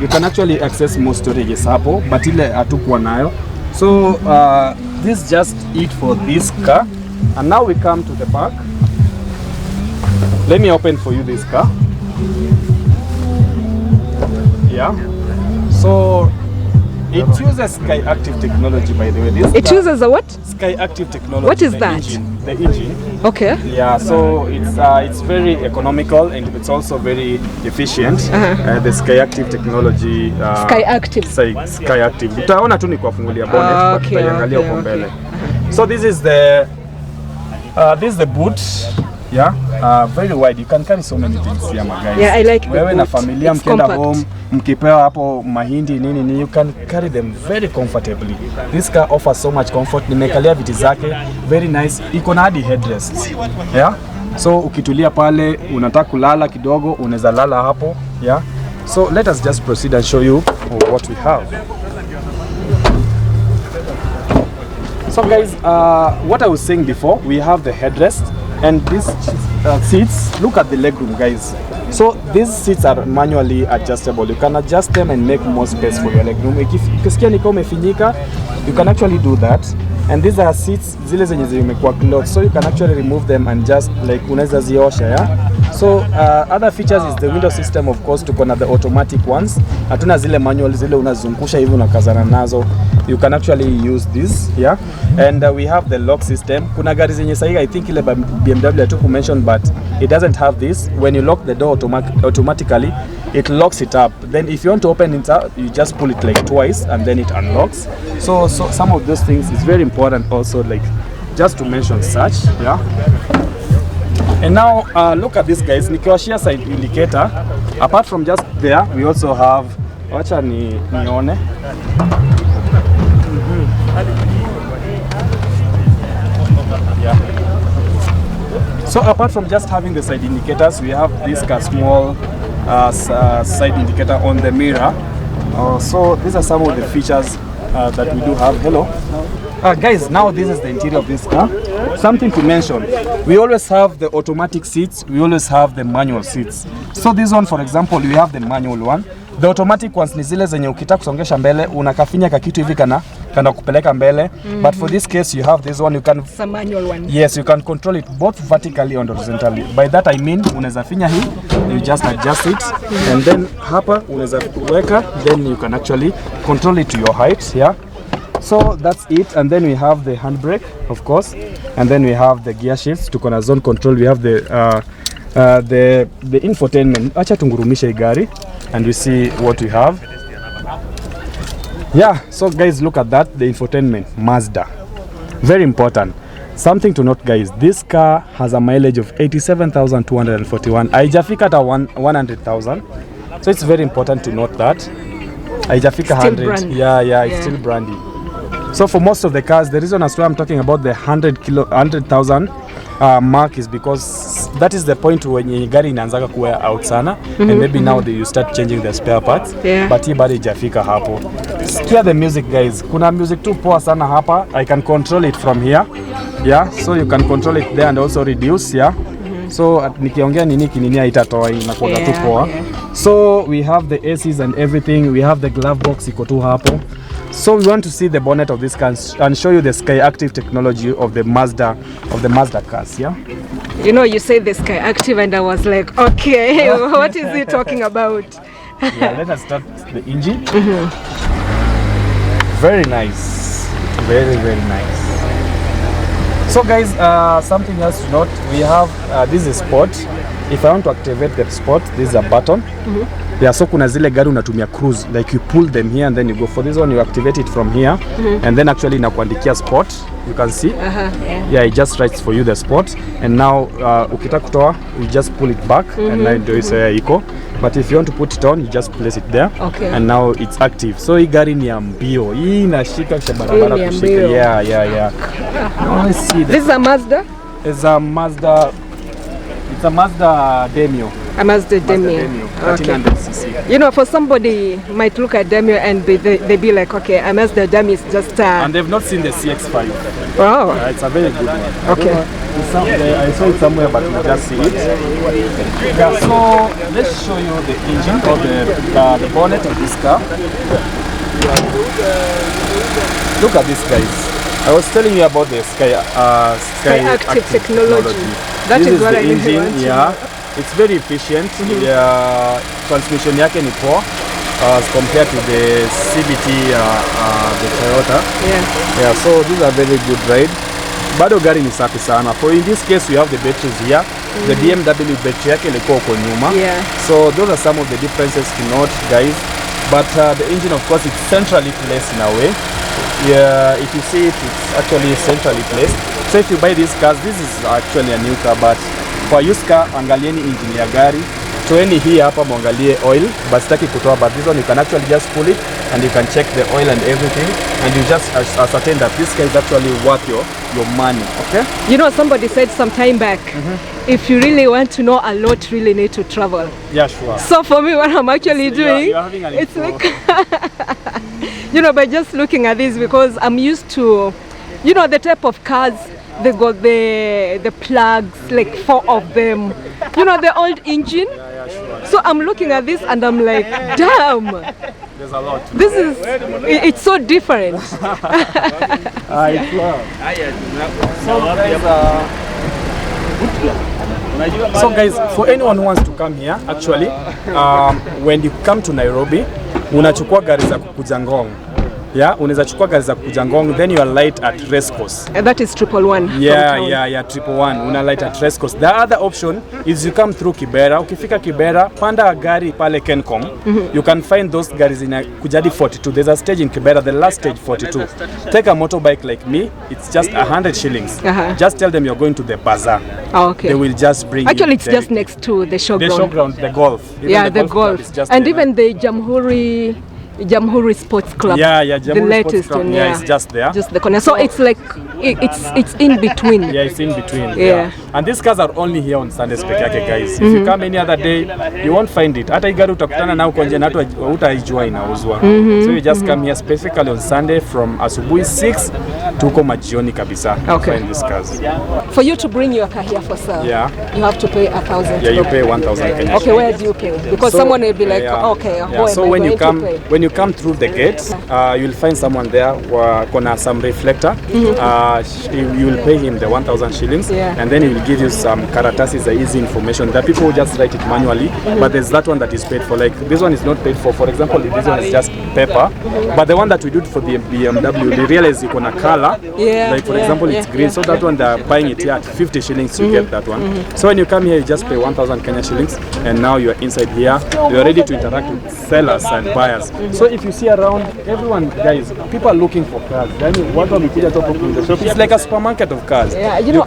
you can actually access more storages hapo, but ile hatukuwa nayo. So this just it for this car. And now we come to the back. Let me open for you this car. So it uses Sky Active technology, by the way. It uses a what? Sky Active technology. What is that? The engine. Okay. So it's very economical and it's also very efficient. The Sky Active technology. Sky Active. Sky Active. Utaona tu ni kufungulia bonnet, but tutaiangalia huko mbele. So this is the boot. Very wide. You can carry so many things here, my guys. I like wewe na boot. familia mkienda home, mkipewa hapo mahindi nini, you can carry them very comfortably. This car offers so much comfort. Nimekalia viti zake, very nice. Iko na hadi headrest. So ukitulia pale, unataka kulala kidogo, unaweza lala hapo. So let us just proceed and show you what we have. So guys, what I was saying before, we have the headrest. And these seats, look at the legroom, guys. So these seats are manually adjustable. You can adjust them and make more space for your legroom. Ukisikia ni kama umefinyika, you can actually do that. And these are seats zile zenye zimekuwa cloth, so you can actually remove them and just like unaweza ziosha, yeah. So other features is the window system, of course. Tuko na the automatic ones. Hatuna zile manual zile unazungusha hivi unakazana nazo. You can actually use this, yeah. And we have the lock system. Kuna gari zenye sahihi, I think ile BMW I took to mention, but it doesn't have this. When you lock the door automatically, it locks it up. Then if you want to open it up, you just pull it like twice and then it unlocks. So some of those things is very important also, like just to mention such, yeah. And now look at this, guys. Nikiwashia side indicator. Apart from just there, we also have, wacha nione. Yeah. So apart from just having the side indicators, we have this small side indicator on the mirror. So these are some of the features that we do have. Hello. Guys, now this is the interior of this car. Something to mention, we always have the automatic seats, we always have the manual seats. So this one, for example, we have the manual one. The automatic ones ni zile zenye ukitaka kusongesha mbele unakafinya kakitu hivi kana kupeleka mbele. But for this case you have this one, you can, it's a manual one. Yes, you can control it both vertically and horizontally. By that I mean unaweza finya hii, you just adjust it, and then hapa unaweza weka, then you can actually control it to your height, yeah. So that's it. And then we have the handbrake, of course, and then we have the gear shifts. Tuko na zone control. We have the infotainment. Acha tungurumishe gari and we see what we have. Yeah, so guys, look at that, the infotainment, Mazda. Very important. Something to note, guys, this car has a mileage of 87,241. Haijafika hata 100,000. So it's very important to note that. Haijafika 100. Yeah, it's still brandy. So for most of the cars, the reason as to why I'm talking about the 100,000 mark is because that is the point when gari inaanza kuwa out sana, and maybe now you start changing the spare parts, but hii bado haijafika hapo. Sikia the music, guys. Kuna music tu poa sana hapa. I can control it from here, yeah, so you can control it there and also reduce, yeah. So nikiongea nini haitatoa, inakuwa tu poa. So we have the ACs and everything. We have the glove box iko tu hapo. So we want to see the bonnet of this car and show you the Sky Active technology of the Mazda cars, yeah. You know, you say the Sky Active and I was like, okay, what is he talking about? Yeah, let us start the engine. Very nice, very nice. So guys, something else to note, we have this is sport. If I want to activate the sport, this is a button. Yeah, so kuna zile gari unatumia cruise, like you pull them here and then you go. For this one you activate it from here, and then actually inakuandikia sport, you can see. Yeah, it just writes for you the sport, and now ukitaka kutoa you just pull it back, and now ndio iko. But if you want to put it on, you just place it there, and now it's active. So hii gari ni ya mbio, hii inashika kwa barabara kushika. Yeah. Now let's see this is a Mazda? It's a Mazda Demio. A Mazda Demio. 1300cc. You know, for somebody might look at Demio and they be like, okay, a Mazda Demio is just and they've not seen the CX-5. Wow. It's a very good one. Okay. I saw it somewhere, but we just see it. Yeah, so let's show you the engine or the bonnet of this car. Look at this, guys. I was telling you about the Sky Active technology. That this is what the I really engine, want to yeah. It's very efficient. The transmission yake ni poa as compared to the CBT, the Toyota. Yeah, so these are very good ride. Bado gari ni safi sana. For in this case, we have the batteries here. The BMW battery yake ilikuwa huko nyuma. So those are some of the differences to note, guys. But the engine, of course, it's centrally placed in a way. Yeah, if you see it, it's actually centrally placed. So if you buy these cars, this is actually a new car, but for used car, angalieni engine ya gari. Toeni hii hapa muangalie oil, but sitaki kutoa, but this one you can actually just pull it and you can check the oil and everything, and you just ascertain that this car is actually worth your money, okay? You know, somebody said some time back, if you really want to know a lot, really need to travel. Yeah, sure. So for me, what I'm actually doing, you're having an it's like, you know, by just looking at this, because I'm used to, you know, the type of cars they got the plugs, like 4 of them. You know, the old engine. So I'm looking at this and I'm like, damn. There's a lot. This is, it's so different. So guys, for anyone who wants to come here, actually, when you come to Nairobi, unachukua gari za kukuja Ngong. Yeah, unaweza chukua gari za kukuja Ngong, then you are light at race course. And that is 111. Yeah, 111. Una light at race course. The other option is you come through Kibera. Ukifika Kibera, panda gari pale Kencom. You can find those garis in Kujadi 42. There's a stage in Kibera, the last stage 42. Take a motorbike like me, it's just 100 shillings. Just tell them you're going to the bazaar. Oh, okay. They will just bring Actually, you it's just next to the showground. The showground, the golf. Even yeah, the golf. And there. even the JAMHURI Sports Club. Yeah, the JAMHURI latest Sports Club. one. Yeah, it's just there. Just the corner. So it's like it's in between. Yeah, it's in between. Yeah. And these cars are only here on Sundays peke yake, guys. If you come any other day, you won't find it. Hata igari utakutana nao kwa nje na utaijua inauzwa. So you just come here specifically on Sunday from asubuhi 6 to huko majioni kabisa. Okay. Find these cars. For you to bring your car here for sale, you have to pay 1,000. Yeah, you pay 1,000 Kenya. Okay, where do you pay? Because so, someone will be like, okay, so when you come through the gate, you'll find someone there with some reflector. You will pay him the 1,000 shillings, and then he will give you some karatasis, easy information. The people who just write it manually, but there's that one that is paid for. Like this one is not paid for. For example, this one is just paper, but the one that we do for the BMW, they realize you gonna color. Like for example, it's green, so that one they're buying it here at 50 shillings. You get that one. So when you come here, you just pay 1,000 Kenya shillings, and now you are inside here. You are ready to interact with sellers and buyers. So if you see around, everyone, guys, people are looking for cars. I mean, what are we put top of the shop? It's like a supermarket of cars. Yeah, you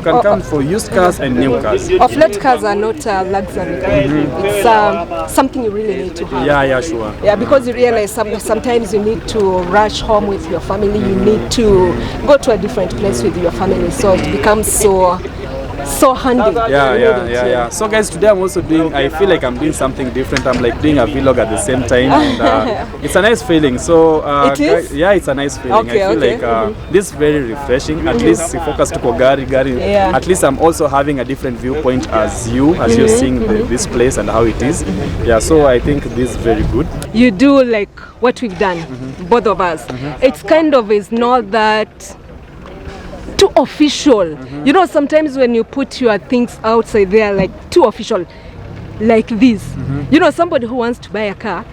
can come for used cars and new cars. Off-let cars are not luxury. It's something you really need to have. Yeah, sure. Yeah, because you realize sometimes you need to rush home with your family. You need to go to a different place with your family, so it becomes so handy. Yeah. So guys, today I'm also I feel like I'm doing something different. I'm like doing a vlog at the same time, and it's a nice feeling. So it is? Yeah, it's a nice feeling. I feel like this is very refreshing. At least if focus to gari. At least I'm also having a different viewpoint as you're seeing this place and how it is. Yeah, so I think this is very good. You do like what we've done, both of us. It's kind of is not that too official. You know, sometimes when you put your things outside there, like too official, like this. You know, somebody who wants to buy a car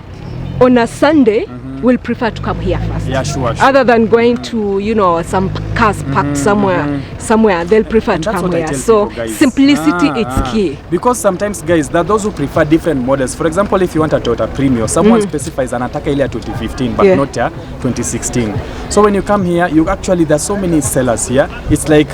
on a Sunday will prefer to come here first. Yeah, sure. Other than going to, you know, some cars parked somewhere, they'll prefer to come here. So simplicity is key. Because sometimes, guys, there are those who prefer different models. For example, if you want a Toyota Premio, someone specifies anataka ile 2015, but not 2016. So when you come here, there's so many sellers here. It's like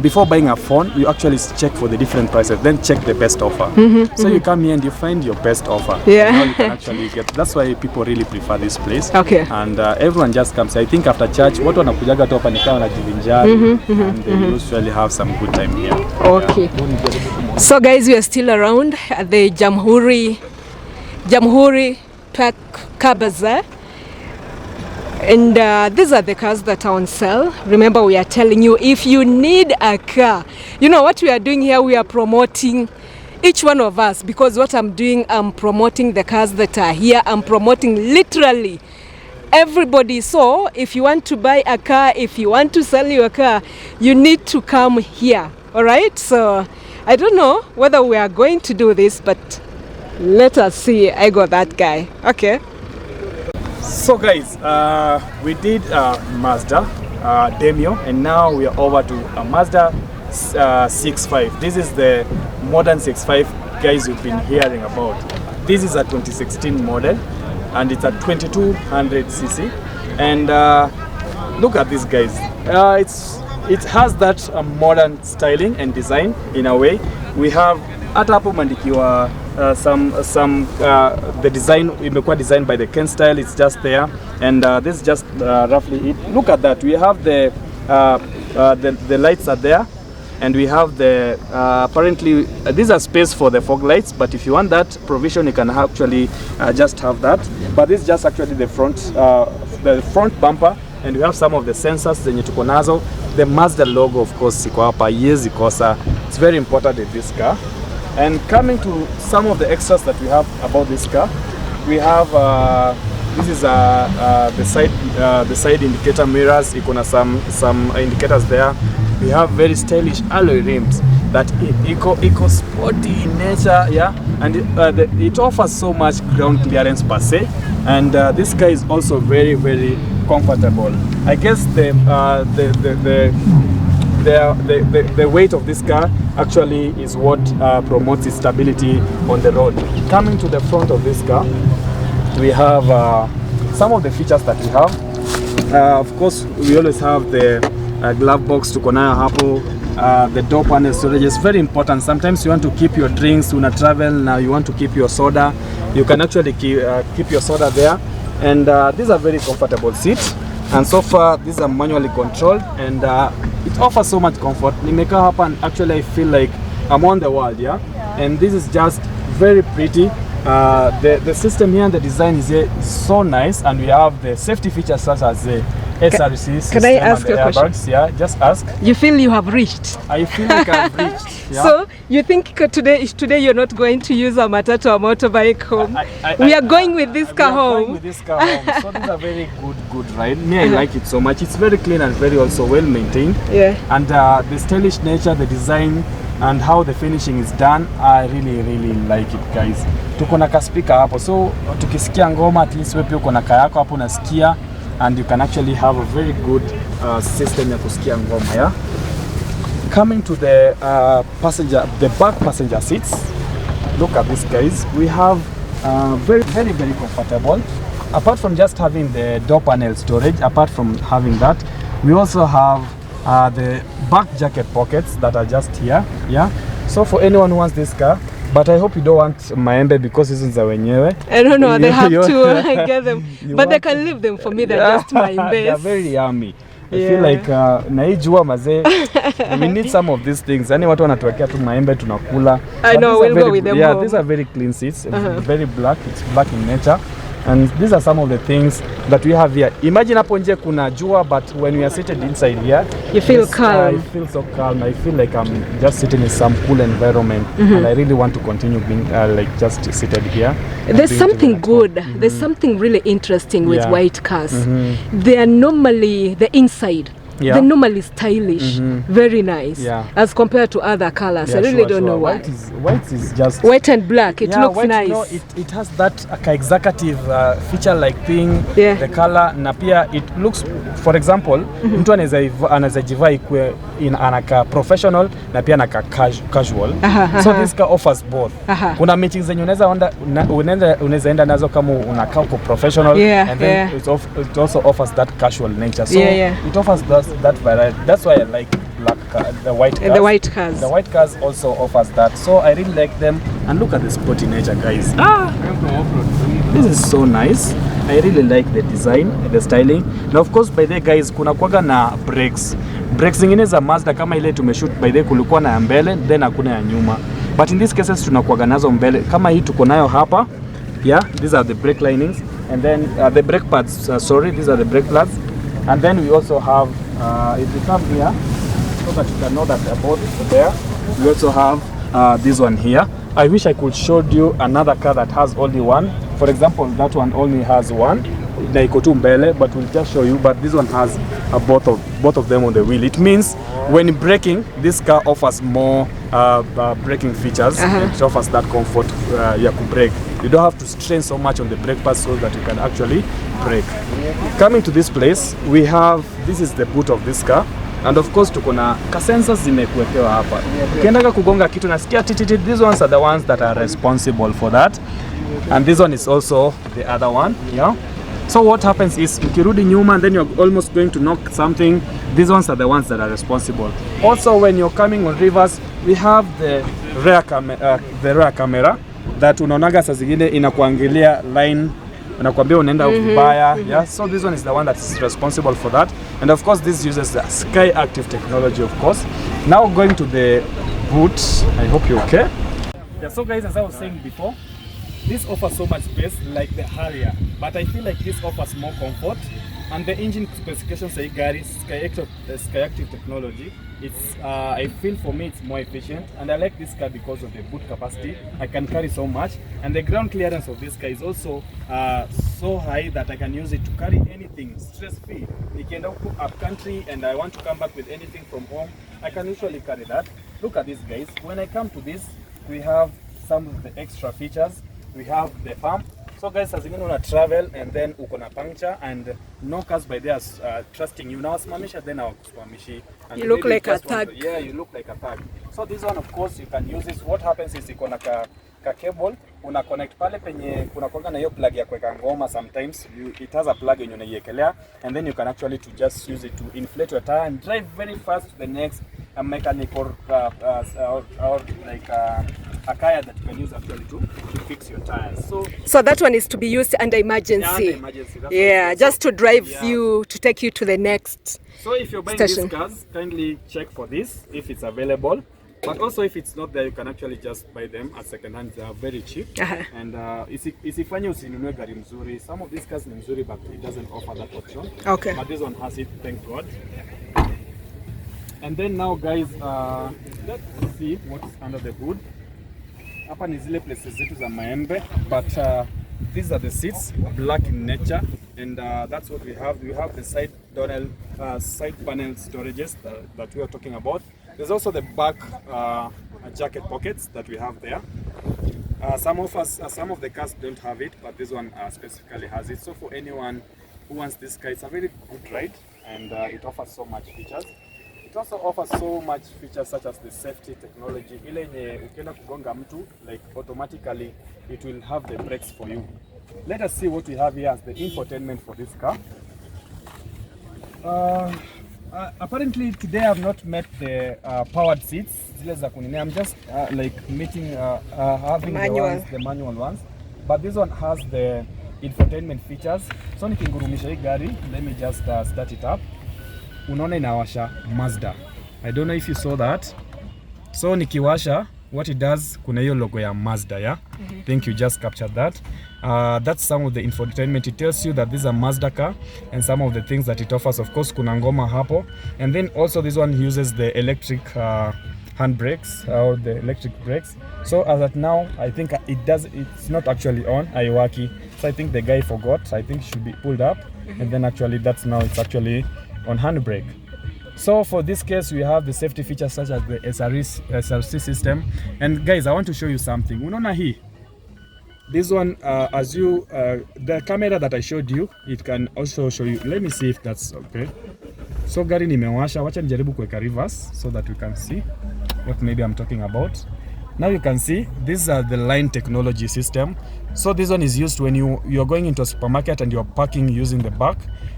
before buying a phone, you actually check for the different prices, then check the best offer. So you come here and you find your best offer. Yeah. Now you can actually get. That's why people really prefer this place. Okay. And everyone just comes. I think after church, watu wanakujaga tu hapa ni kama wanajivinjari, and they usually have some good time here. Okay. So guys, we are still around at the JAMHURI Car Bazaar. And these are the cars that are on sale. Remember, we are telling you, if you need a car, you know what we are doing here, we are promoting each one of us, because what I'm doing, I'm promoting the cars that are here. I'm promoting literally everybody. So if you want to buy a car, if you want to sell your car, you need to come here. All right? So I don't know whether we are going to do this, but let us see. I got that guy. Okay. So guys, we did Mazda Demio, and now we are over to Mazda CX-5. This is the modern CX-5, guys, you've been hearing about. This is a 2016 model, and it's a 2200cc. And look at this, guys. It has that modern styling and design in a way. We have hata hapo mandikiwa the design imekuwa designed by the Ken style. It's just there, and this is just roughly it. Look at that. We have the lights are there, and we have the apparently these are space for the fog lights, but if you want that provision, you can actually just have that. But this is just actually the front bumper, and we have some of the sensors zenye tuko nazo. the Mazda logo, of course, iko hapa, haiwezi kosa. It's very important in this car. And coming to some of the extras that we have about this car, we have this is the side indicator mirrors. Iko na some indicators there. We have very stylish alloy rims that eco sporty in nature, yeah, and it offers so much ground clearance per se, and this car is also very comfortable. I guess the weight of this car actually is what promotes its stability on the road. Coming to the front of this car, we have some of the features that we have. Of course, we always have the glove box to nayo hapo, the door panel storage is very important. Sometimes you want to keep your drinks when you travel, now you want to keep your soda, you can actually keep your soda there. And these are very comfortable seats, and so far these are manually controlled, and it offers so much comfort. Nimekaa hapa and actually I feel like I'm on the world, yeah. And this is just very pretty. The system here and the design is so nice, and we have the safety features such as the SRC system. Can I ask you a question? Yeah, just ask. You feel you have reached? I feel like I've reached. Yeah? So you think today you're not going to use a matatu or motorbike home? We are going with this car home. Going with this car home. So these are very good ride. Me, I like it so much. It's very clean and very also well maintained. Yeah. And the stylish nature, the design, and how the finishing is done, I really like it, guys. Tuko na speaker hapo, so tukisikia ngoma at least wewe pia uko na kayako hapo unasikia, and you can actually have a very good system ya kusikia ngoma, yeah. Coming to the back passenger seats, look at this, guys. We have very comfortable. Apart from just having the door panel storage, apart from having that, we also have the back jacket pockets that are just here, yeah. So for anyone who wants this car, but I hope you don't want maembe because hizo za wenyewe. I don't know, they have to get them, but they can leave them for me. They're just maembes. They're very yummy. I feel like na hii jua mazee, we need some of these things. Yani watu wanatuwekea tu maembe tunakula. I know, we'll go with them. Yeah, these are very clean seats, very black. It's black in nature. And these are some of the things that we have here. Imagine hapo nje kuna jua, but when we are seated inside here, you feel calm. I feel so calm. I feel like I'm just sitting in some cool environment, and I really want to continue being like just seated here. There's something good. There's something really interesting with white cars. They are normally the inside. Yeah. They're normally stylish, very nice, as compared to other colors. I really don't know why. White is just white and black. It looks white, nice. You know, it has that executive feature-like thing. Yeah. The color na pia it looks, for example, mtu anaweza jivaa ikue anaka professional na pia anaka casual. So this car offers both. Kuna meetings zenye unaweza enda nazo kama unakaa uko professional, and then it also offers that casual nature. So it offers that variety. That's why I like the white cars. The white cars. The white cars also offers that. So I really like them. And look at the sporty nature, guys. This is so nice. I really like the design, the styling. Now of course by the guys kuna kuwaga na brakes. Brakes zingine za Mazda kama ile tumeshoot by the kulikuwa na ya mbele then hakuna ya nyuma. But in these cases tunakuwaga nazo mbele. Kama hii tuko nayo hapa. Yeah, these are the brake linings, and then the brake pads, these are the brake pads. And then we also have, if you come here, so that you can know that about there, we also have this one here. I wish I could show you another car that has only one. For example, that one only has one. But we'll just show you. But this one has both of them on the wheel. It means when braking, this car offers more braking features. It offers that comfort. You can brake. You don't have to strain so much on the brake pads so that you can actually brake. Coming to this place, we have, this is the boot of this car. And of course tuko na sensors zimekuwekewa hapa. Ukienda kugonga kitu nasikia tititi, these ones are the ones that are responsible for that. And this one is also the other one, yeah. So what happens is ukirudi nyuma and then you're almost going to knock something, these ones are the ones that are responsible. Also when you're coming on reverse, we have the rear camera that unaonaga saa zingine inakuangalia line, unakuambia unaenda vibaya, yeah. So this one is the one that is responsible for that. And of course this uses the Sky Active technology, of course. Now going to the boot, I hope you're okay. Yeah, so guys, as I was saying before, this offers so much space like the Harrier, but I feel like this offers more comfort. And the engine specifications say gari Skyactiv technology. It's I feel for me it's more efficient, and I like this car because of the boot capacity. I can carry so much, and the ground clearance of this car is also so high that I can use it to carry anything stress-free. You can go up country and I want to come back with anything from home, I can usually carry that. Look at this, guys. When I come to this, we have some of the extra features. We have the pump. So guys, as you want to travel and then uko na puncture and no cars by there trusting you now simamisha then hawakusimamishi. You look like a thug. Yeah, you look like a thug. So this one, of course, you can use this. What happens is iko na ka cable una connect pale penye kuna kuanga na hiyo plug ya kuweka ngoma. Sometimes it has a plug yenye unaiekelea and then you can actually to just use it to inflate your tire and drive very fast to the next mechanic or like a tire that you can use actually to fix your tires. So that one is to be used under emergency. Yeah, emergency. Yeah, just to drive you, to take you to the next. So if you're buying station. these cars, kindly check for this if it's available. But also if it's not there, you can actually just buy them at second hand. They are very cheap. And isifanye usinunue gari mzuri. Some of these cars ni mzuri, but it doesn't offer that option. Okay. But this one has it, thank God. And then now, guys, let's see what's under the hood. Hapa ni zile places zetu za maembe, but these are the seats, black in nature, and that's what we have. We have the side panel storages that we are talking about. There's also the back jacket pockets that we have there. Some of the cars don't have it, but this one specifically has it. So for anyone who wants this car, it's a very good ride, and it offers so much features. It also offers so much features such as the safety technology. Ile yenye ukienda kugonga mtu, like automatically it will have the brakes for you. Let us see what we have here as the infotainment for this car. Apparently today I have not met the powered seats. Zile za kunini. I'm just like meeting having the manual ones. But this one has the infotainment features. So nikingurumisha hii gari, let me just start it up. Unaona inawasha Mazda. I don't know if you saw that. So nikiwasha, what it does, kuna hiyo logo ya Mazda, yeah? I think you just captured that. That's some of the infotainment. It tells you that this is a Mazda car and some of the things that it offers. Of course, kuna ngoma hapo. And then also this one uses the electric hand brakes or the electric brakes. So as at now, I think it's not actually on, haiwaki. So I think the guy forgot. I think it should be pulled up. And then actually it's actually on handbrake. So for this case, we have the safety features such as the SRC system. And guys, I want to show you something. Unaona hii? This one, the camera that I showed you, it can also show you. Let me see if that's okay. So gari nimewasha, wacha nijaribu kuweka reverse so that we can see what maybe I'm talking about. Now you can see these are the line technology system. So this one is used when you're going into a supermarket and you're parking using the back.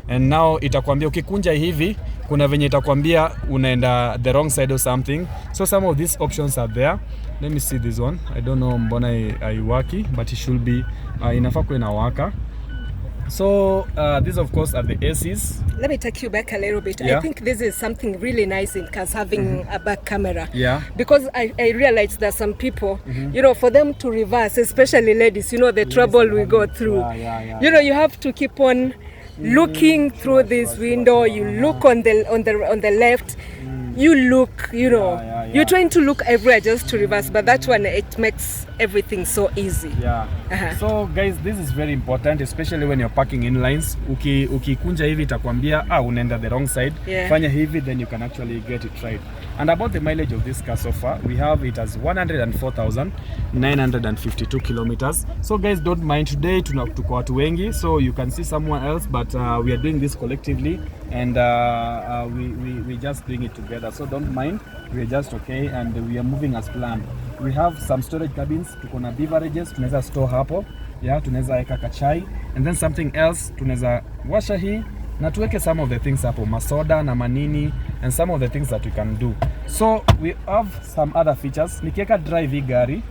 And now itakwambia ukikunja hivi kuna venye itakwambia unaenda the wrong side or something. So some of these options are there. Let me see this one. I don't know mbona haiwaki, but it should be inafaa kuwa inawaka. So these of course are the ACs. Let me take you back a little bit. Yeah. I think this is something really nice in cars, having a back camera. Yeah. Because I realized that some people, you know, for them to reverse, especially ladies, you know, the trouble we go through. You know, you have to keep on looking through this window. You look on the left. You look, you know, you're trying to look everywhere just to reverse, but that one, it makes everything so easy. Yeah. So guys, this is very important, especially when you're parking in lines. Ukikunja hivi itakwambia unaenda the wrong side. Fanya hivi, then you can actually get it right. And about the mileage of this car so far, we have it as 104,952 kilometers. So guys, don't mind, today tuko watu wengi, so you can see someone else, but we are doing this collectively, and we just doing it together. So don't mind, we are just okay, and we are moving as planned. We have some storage cabins, tuko na beverages, tunaweza store hapo, yeah, tunaweza weka kachai, and then something else, tunaweza washa hii, na tuweke some of the things hapo, masoda na manini, and some of the things that we can do. So we have some other features. Nikiweka drive hii gari,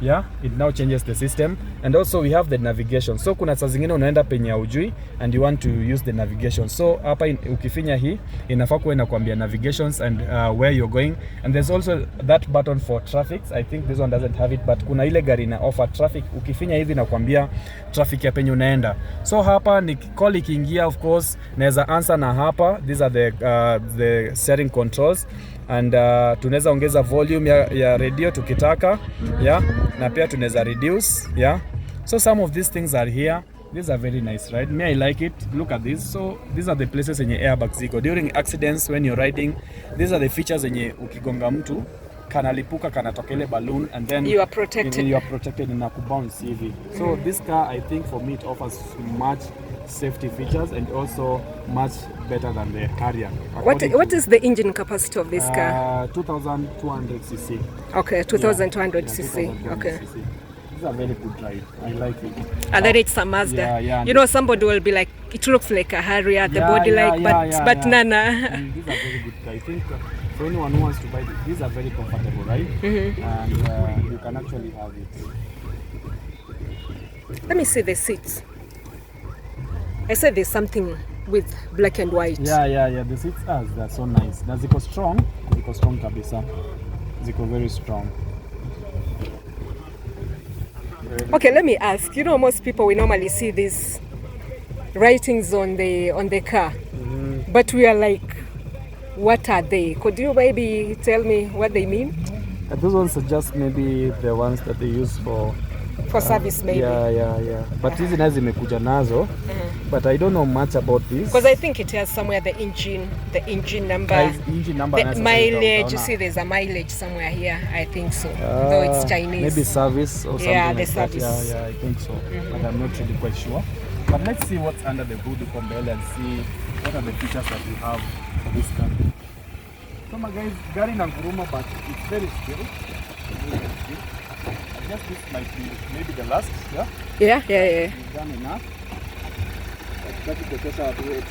Yeah, it now changes the system, and also we have the navigation. So kuna saa zingine unaenda penye ujui and you want to use the navigation. So hapa ukifinya hii inafaa kuwa inakuambia navigations and where you're going, and there's also that button for traffic. I think this one doesn't have it, but kuna ile gari na offer traffic, ukifinya hivi inakuambia traffic ya penye unaenda. So hapa ni call ikiingia, of course naweza answer na hapa. These are the steering controls, and tunaweza ongeza volume ya radio tukitaka, yeah, na pia tunaweza reduce, yeah. So some of these things are here. These are very nice, right? Me, I like it. Look at this. So these are the places yenye airbags ziko. During accidents when you're riding, these are the features yenye ukigonga mtu kanalipuka kanatokele balloon, and then you are protected. You are protected na kubounce hivi. So this car, I think for me it offers much safety features and also much better than the Harrier. What is the engine capacity of this car? 2200 cc. Okay, 2200 cc. 2200 Okay. cc. It's a very good ride. I like it. And then it's a Mazda. Yeah. You know, somebody will be like, it looks like a Harrier, the body but nana. These are very good car. I think for anyone who wants to buy these are very comfortable, right? And you can actually have it. Let me see the seats. I said there's something with black and white. Yeah. The seats they're so nice. Na ziko strong kabisa. Ziko very strong. Okay, let me ask. You know, most people, we normally see these writings on the car, but we are like, what are they? Could you maybe tell me what they mean? Those ones are just maybe the ones that they use for service, maybe. Yeah. But hizi nazi zimekuja nazo. But I don't know much about this. Because I think it has somewhere the engine number. Engine number. The mileage. You see, there's a mileage somewhere here. I think so. Though it's Chinese. Maybe service or something. Yeah, the like service. That. Yeah, I think so. But I'm not really quite sure. But let's see what's under the hood and see what are the features that we have for this car. So my guys, gari na nguruma, but it's very still. I guess this might be maybe the last, yeah? Yeah. We've done enough. Let's get the pressure out of it.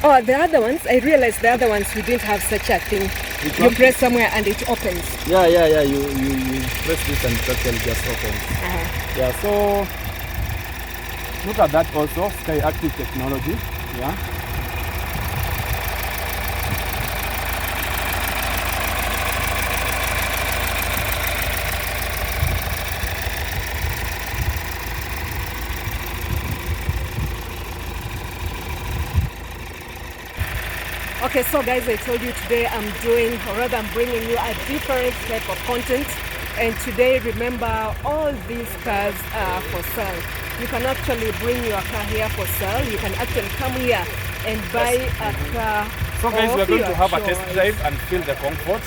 Oh, the other ones, I realized the other ones we didn't have such a thing. You press somewhere and it opens. Yeah. You press this and it actually just opens. Yeah, so look at that also, Sky Active technology. Yeah. Okay, so guys, I told you today I'm bringing you a different type of content. And today, remember, all these cars are for sale. You can actually bring your car here for sale. You can actually come here and buy a car. So guys, we are going to have a test drive and feel the comfort.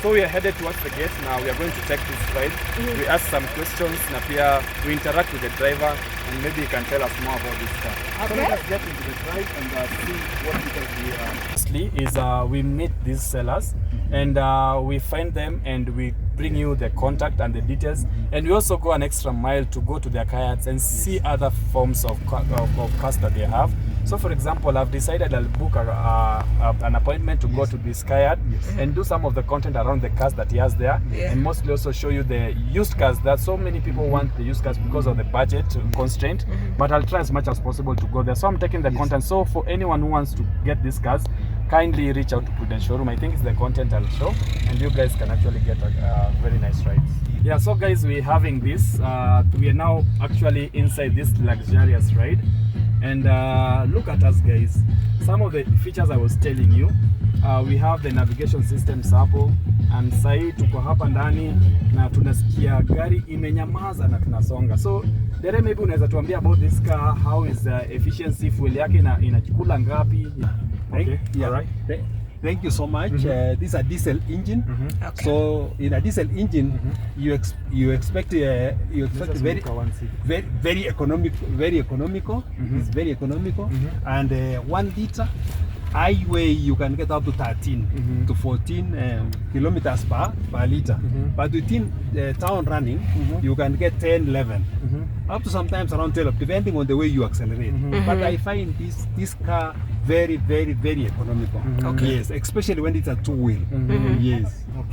So we are headed towards the gate now. We are going to take this ride. We ask some questions, na pia we interact with the driver, and maybe he can tell us more about this car. Okay. So let us get into the drive and see what details we are. Firstly is we meet these sellers and we find them and we bring you the contact and the details, and we also go an extra mile to go to their car yards and see other forms of cars that they have. So for example, I've decided I'll book an appointment to go to this car yard and do some of the content around the cars that he has there, and mostly also show you the used cars that so many people want the used cars because of the budget constraint, but I'll try as much as possible to go there. So I'm taking the content. So for anyone who wants to get these cars, kindly reach out to Prudence Showroom. I think it's the content I'll show, and you guys can actually get a very nice rides. Yeah, so guys, we're having this. We are now actually inside this luxurious ride, and look at us, guys. Some of the features I was telling you. We have the navigation systems hapo, and sahi tuko hapa ndani na tunasikia gari imenyamaza na tunasonga. So Dere, maybe unaweza tuambia about this car, how is the efficiency, fuel yake inachukula ngapi? Okay, yeah. All right. Thank you so much. This is a diesel engine. Okay. So in a diesel engine, you expect very economical. It's very economical, and 1 liter highway you can get up to 13 to 14 kilometers per liter. But within town running, you can get 10, 11, up to sometimes around 12, depending on the way you accelerate. But I find this car very economical. Okay. Yes, especially when it's a two-wheel. Yes. Okay.